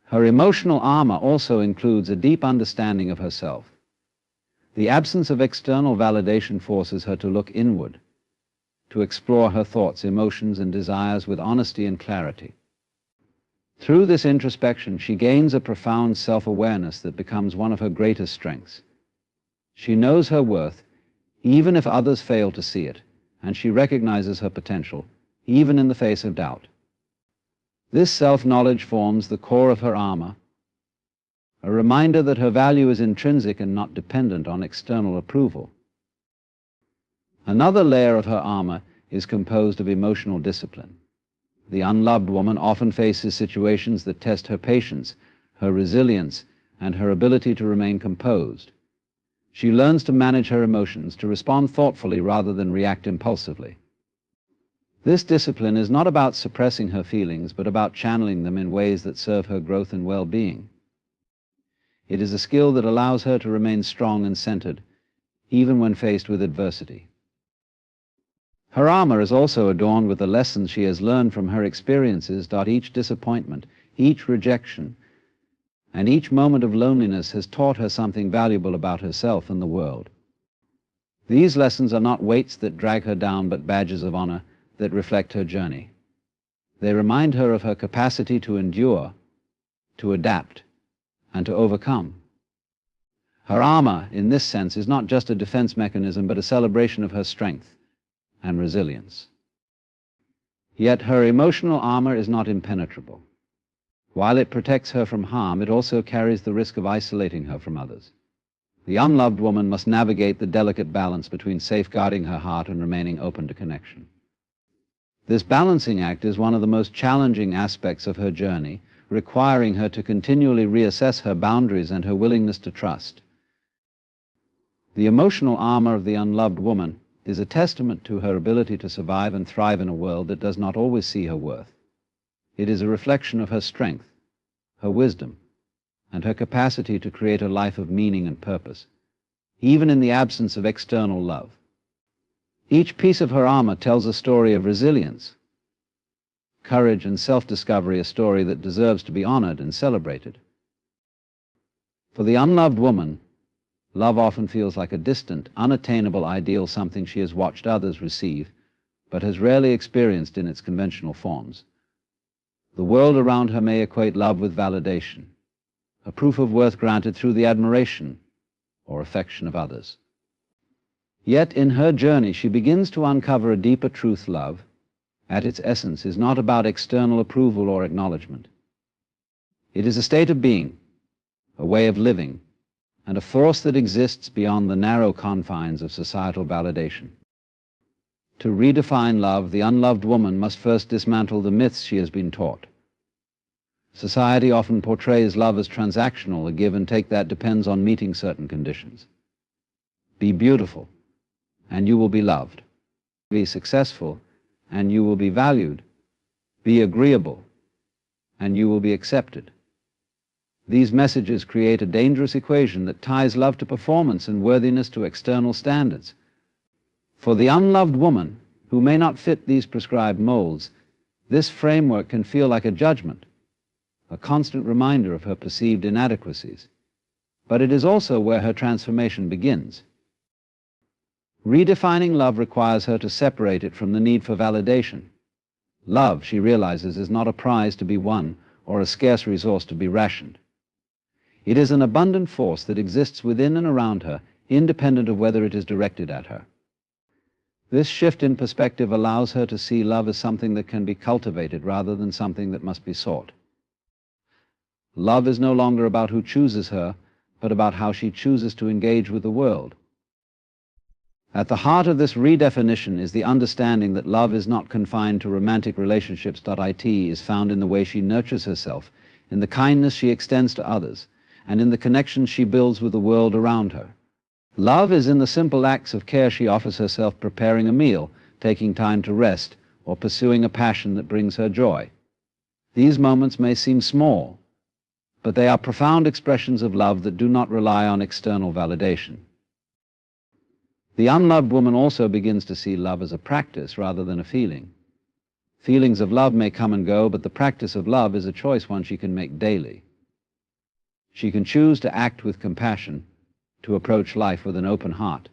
Her emotional armor also includes a deep understanding of herself. The absence of external validation forces her to look inward, to explore her thoughts, emotions, and desires with honesty and clarity. Through this introspection, she gains a profound self-awareness that becomes one of her greatest strengths. She knows her worth, even if others fail to see it, and she recognizes her potential, even in the face of doubt. This self-knowledge forms the core of her armor, a reminder that her value is intrinsic and not dependent on external approval. Another layer of her armor is composed of emotional discipline. The unloved woman often faces situations that test her patience, her resilience, and her ability to remain composed. She learns to manage her emotions, to respond thoughtfully rather than react impulsively. This discipline is not about suppressing her feelings, but about channeling them in ways that serve her growth and well-being. It is a skill that allows her to remain strong and centered, even when faced with adversity. Her armor is also adorned with the lessons she has learned from her experiences. Each disappointment, each rejection, and each moment of loneliness has taught her something valuable about herself and the world. These lessons are not weights that drag her down, but badges of honor that reflect her journey. They remind her of her capacity to endure, to adapt, and to overcome. Her armor, in this sense, is not just a defense mechanism, but a celebration of her strength and resilience. Yet her emotional armor is not impenetrable. While it protects her from harm, it also carries the risk of isolating her from others. The unloved woman must navigate the delicate balance between safeguarding her heart and remaining open to connection. This balancing act is one of the most challenging aspects of her journey, requiring her to continually reassess her boundaries and her willingness to trust. The emotional armor of the unloved woman is a testament to her ability to survive and thrive in a world that does not always see her worth. It is a reflection of her strength, her wisdom, and her capacity to create a life of meaning and purpose, even in the absence of external love. Each piece of her armor tells a story of resilience, courage, and self-discovery, a story that deserves to be honored and celebrated. For the unloved woman, love often feels like a distant, unattainable ideal, something she has watched others receive, but has rarely experienced in its conventional forms. The world around her may equate love with validation, a proof of worth granted through the admiration or affection of others. Yet in her journey she begins to uncover a deeper truth. Love, at its essence, is not about external approval or acknowledgement. It is a state of being, a way of living, and a force that exists beyond the narrow confines of societal validation. To redefine love, the unloved woman must first dismantle the myths she has been taught. Society often portrays love as transactional, a give and take that depends on meeting certain conditions. Be beautiful, and you will be loved. Be successful, and you will be valued. Be agreeable, and you will be accepted. These messages create a dangerous equation that ties love to performance and worthiness to external standards. For the unloved woman, who may not fit these prescribed molds, this framework can feel like a judgment, a constant reminder of her perceived inadequacies. But it is also where her transformation begins. Redefining love requires her to separate it from the need for validation. Love, she realizes, is not a prize to be won or a scarce resource to be rationed. It is an abundant force that exists within and around her, independent of whether it is directed at her. This shift in perspective allows her to see love as something that can be cultivated rather than something that must be sought. Love is no longer about who chooses her, but about how she chooses to engage with the world. At the heart of this redefinition is the understanding that love is not confined to romantic relationships. It is found in the way she nurtures herself, in the kindness she extends to others, and in the connections she builds with the world around her. Love is in the simple acts of care she offers herself, preparing a meal, taking time to rest, or pursuing a passion that brings her joy. These moments may seem small, but they are profound expressions of love that do not rely on external validation. The unloved woman also begins to see love as a practice rather than a feeling. Feelings of love may come and go, but the practice of love is a choice one she can make daily. She can choose to act with compassion, to approach life with an open heart,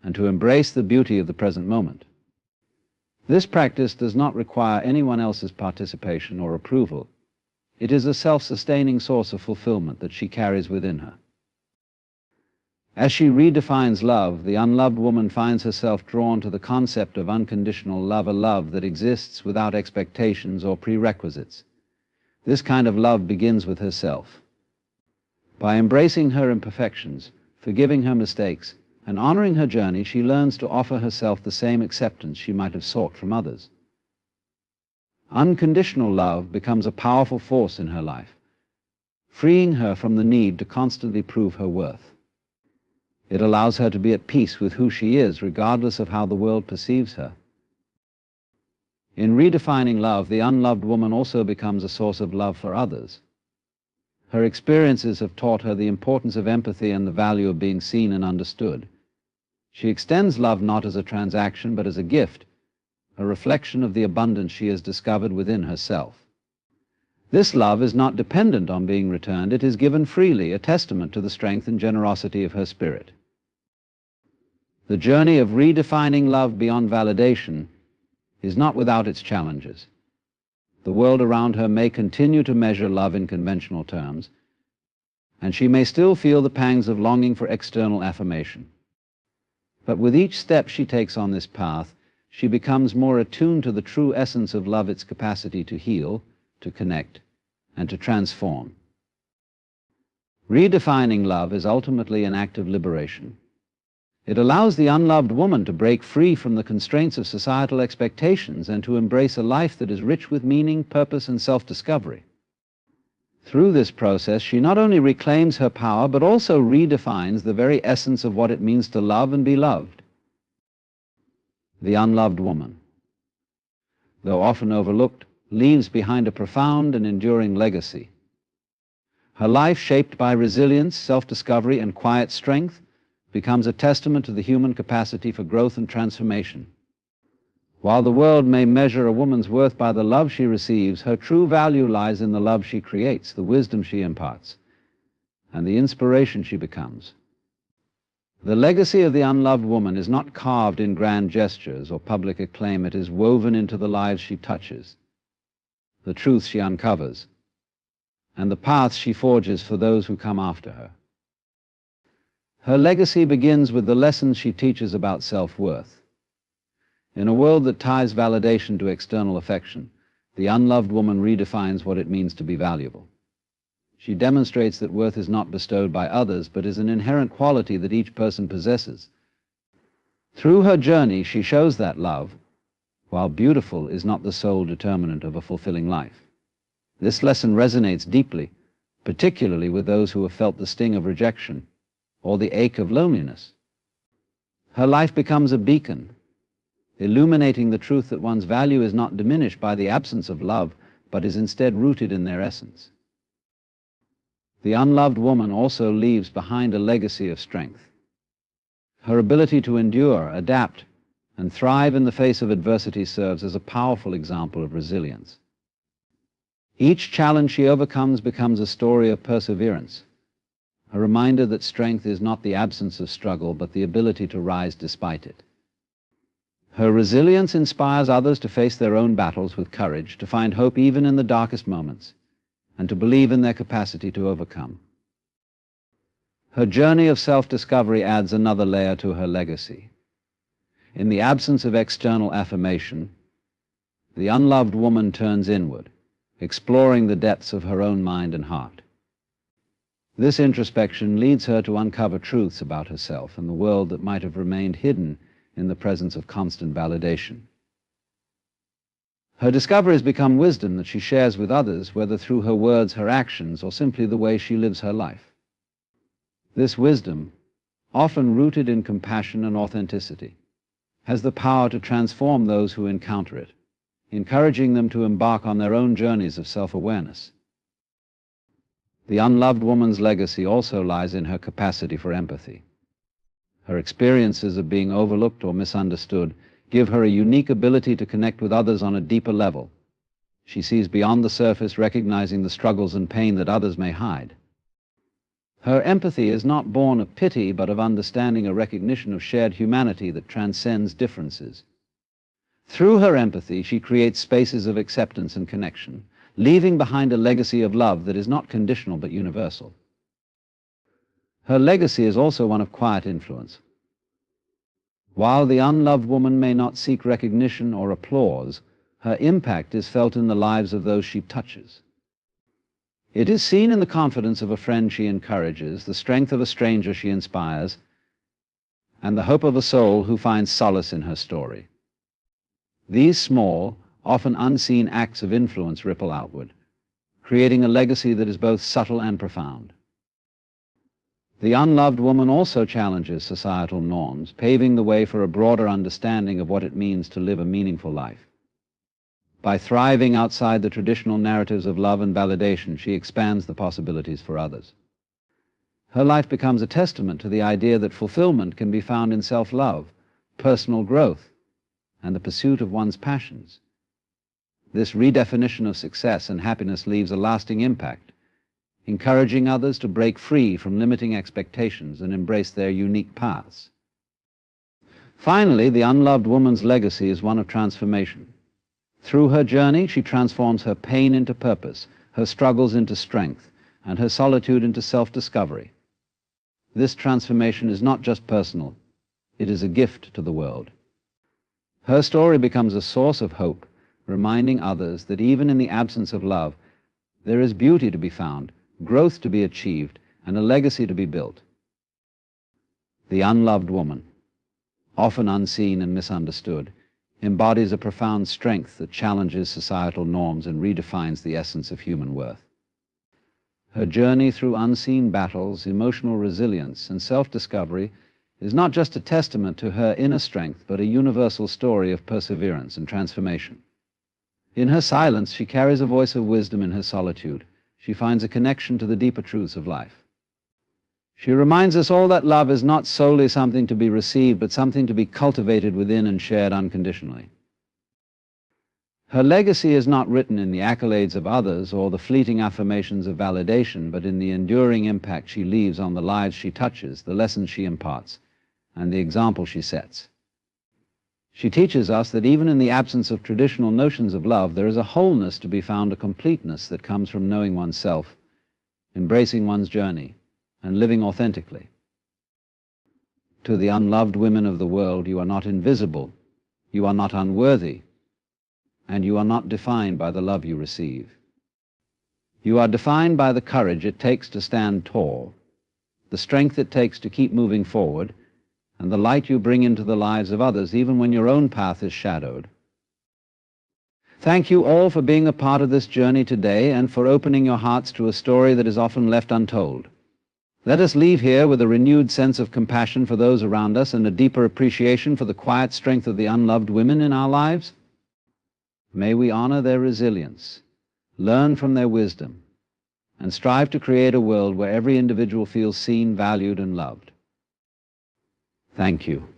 and to embrace the beauty of the present moment. This practice does not require anyone else's participation or approval. It is a self-sustaining source of fulfillment that she carries within her. As she redefines love, the unloved woman finds herself drawn to the concept of unconditional love, a love that exists without expectations or prerequisites. This kind of love begins with herself. By embracing her imperfections, forgiving her mistakes, and honoring her journey, she learns to offer herself the same acceptance she might have sought from others. Unconditional love becomes a powerful force in her life, freeing her from the need to constantly prove her worth. It allows her to be at peace with who she is, regardless of how the world perceives her. In redefining love, the unloved woman also becomes a source of love for others. Her experiences have taught her the importance of empathy and the value of being seen and understood. She extends love not as a transaction, but as a gift, a reflection of the abundance she has discovered within herself. This love is not dependent on being returned. It is given freely, a testament to the strength and generosity of her spirit. The journey of redefining love beyond validation is not without its challenges. The world around her may continue to measure love in conventional terms, and she may still feel the pangs of longing for external affirmation. But with each step she takes on this path, she becomes more attuned to the true essence of love, its capacity to heal, to connect, and to transform. Redefining love is ultimately an act of liberation. It allows the unloved woman to break free from the constraints of societal expectations and to embrace a life that is rich with meaning, purpose, and self-discovery. Through this process, she not only reclaims her power, but also redefines the very essence of what it means to love and be loved. The unloved woman, though often overlooked, leaves behind a profound and enduring legacy. Her life, shaped by resilience, self-discovery, and quiet strength, becomes a testament to the human capacity for growth and transformation. While the world may measure a woman's worth by the love she receives, her true value lies in the love she creates, the wisdom she imparts, and the inspiration she becomes. The legacy of the unloved woman is not carved in grand gestures or public acclaim. It is woven into the lives she touches, the truth she uncovers, and the paths she forges for those who come after her. Her legacy begins with the lessons she teaches about self-worth. In a world that ties validation to external affection, the unloved woman redefines what it means to be valuable. She demonstrates that worth is not bestowed by others, but is an inherent quality that each person possesses. Through her journey, she shows that love, while beautiful, is not the sole determinant of a fulfilling life. This lesson resonates deeply, particularly with those who have felt the sting of rejection or the ache of loneliness. Her life becomes a beacon, illuminating the truth that one's value is not diminished by the absence of love, but is instead rooted in their essence. The unloved woman also leaves behind a legacy of strength. Her ability to endure, adapt, and thrive in the face of adversity serves as a powerful example of resilience. Each challenge she overcomes becomes a story of perseverance, a reminder that strength is not the absence of struggle, but the ability to rise despite it. Her resilience inspires others to face their own battles with courage, to find hope even in the darkest moments, and to believe in their capacity to overcome. Her journey of self-discovery adds another layer to her legacy. In the absence of external affirmation, the unloved woman turns inward, exploring the depths of her own mind and heart. This introspection leads her to uncover truths about herself and the world that might have remained hidden in the presence of constant validation. Her discoveries become wisdom that she shares with others, whether through her words, her actions, or simply the way she lives her life. This wisdom, often rooted in compassion and authenticity, has the power to transform those who encounter it, encouraging them to embark on their own journeys of self-awareness. The unloved woman's legacy also lies in her capacity for empathy. Her experiences of being overlooked or misunderstood give her a unique ability to connect with others on a deeper level. She sees beyond the surface, recognizing the struggles and pain that others may hide. Her empathy is not born of pity, but of understanding, a recognition of shared humanity that transcends differences. Through her empathy, she creates spaces of acceptance and connection, leaving behind a legacy of love that is not conditional but universal. Her legacy is also one of quiet influence. While the unloved woman may not seek recognition or applause, her impact is felt in the lives of those she touches. It is seen in the confidence of a friend she encourages, the strength of a stranger she inspires, and the hope of a soul who finds solace in her story. These small, often unseen acts of influence ripple outward, creating a legacy that is both subtle and profound. The unloved woman also challenges societal norms, paving the way for a broader understanding of what it means to live a meaningful life. By thriving outside the traditional narratives of love and validation, she expands the possibilities for others. Her life becomes a testament to the idea that fulfillment can be found in self-love, personal growth, and the pursuit of one's passions. This redefinition of success and happiness leaves a lasting impact, encouraging others to break free from limiting expectations and embrace their unique paths. Finally, the unloved woman's legacy is one of transformation. Through her journey, she transforms her pain into purpose, her struggles into strength, and her solitude into self-discovery. This transformation is not just personal, it is a gift to the world. Her story becomes a source of hope, reminding others that even in the absence of love, there is beauty to be found, growth to be achieved, and a legacy to be built. The unloved woman, often unseen and misunderstood, embodies a profound strength that challenges societal norms and redefines the essence of human worth. Her journey through unseen battles, emotional resilience, and self-discovery is not just a testament to her inner strength, but a universal story of perseverance and transformation. In her silence, she carries a voice of wisdom. In her solitude, she finds a connection to the deeper truths of life. She reminds us all that love is not solely something to be received, but something to be cultivated within and shared unconditionally. Her legacy is not written in the accolades of others or the fleeting affirmations of validation, but in the enduring impact she leaves on the lives she touches, the lessons she imparts, and the example she sets. She teaches us that even in the absence of traditional notions of love, there is a wholeness to be found, a completeness that comes from knowing oneself, embracing one's journey, and living authentically. To the unloved women of the world, you are not invisible, you are not unworthy, and you are not defined by the love you receive. You are defined by the courage it takes to stand tall, the strength it takes to keep moving forward, and the light you bring into the lives of others, even when your own path is shadowed. Thank you all for being a part of this journey today and for opening your hearts to a story that is often left untold. Let us leave here with a renewed sense of compassion for those around us and a deeper appreciation for the quiet strength of the unloved women in our lives. May we honor their resilience, learn from their wisdom, and strive to create a world where every individual feels seen, valued, and loved. Thank you.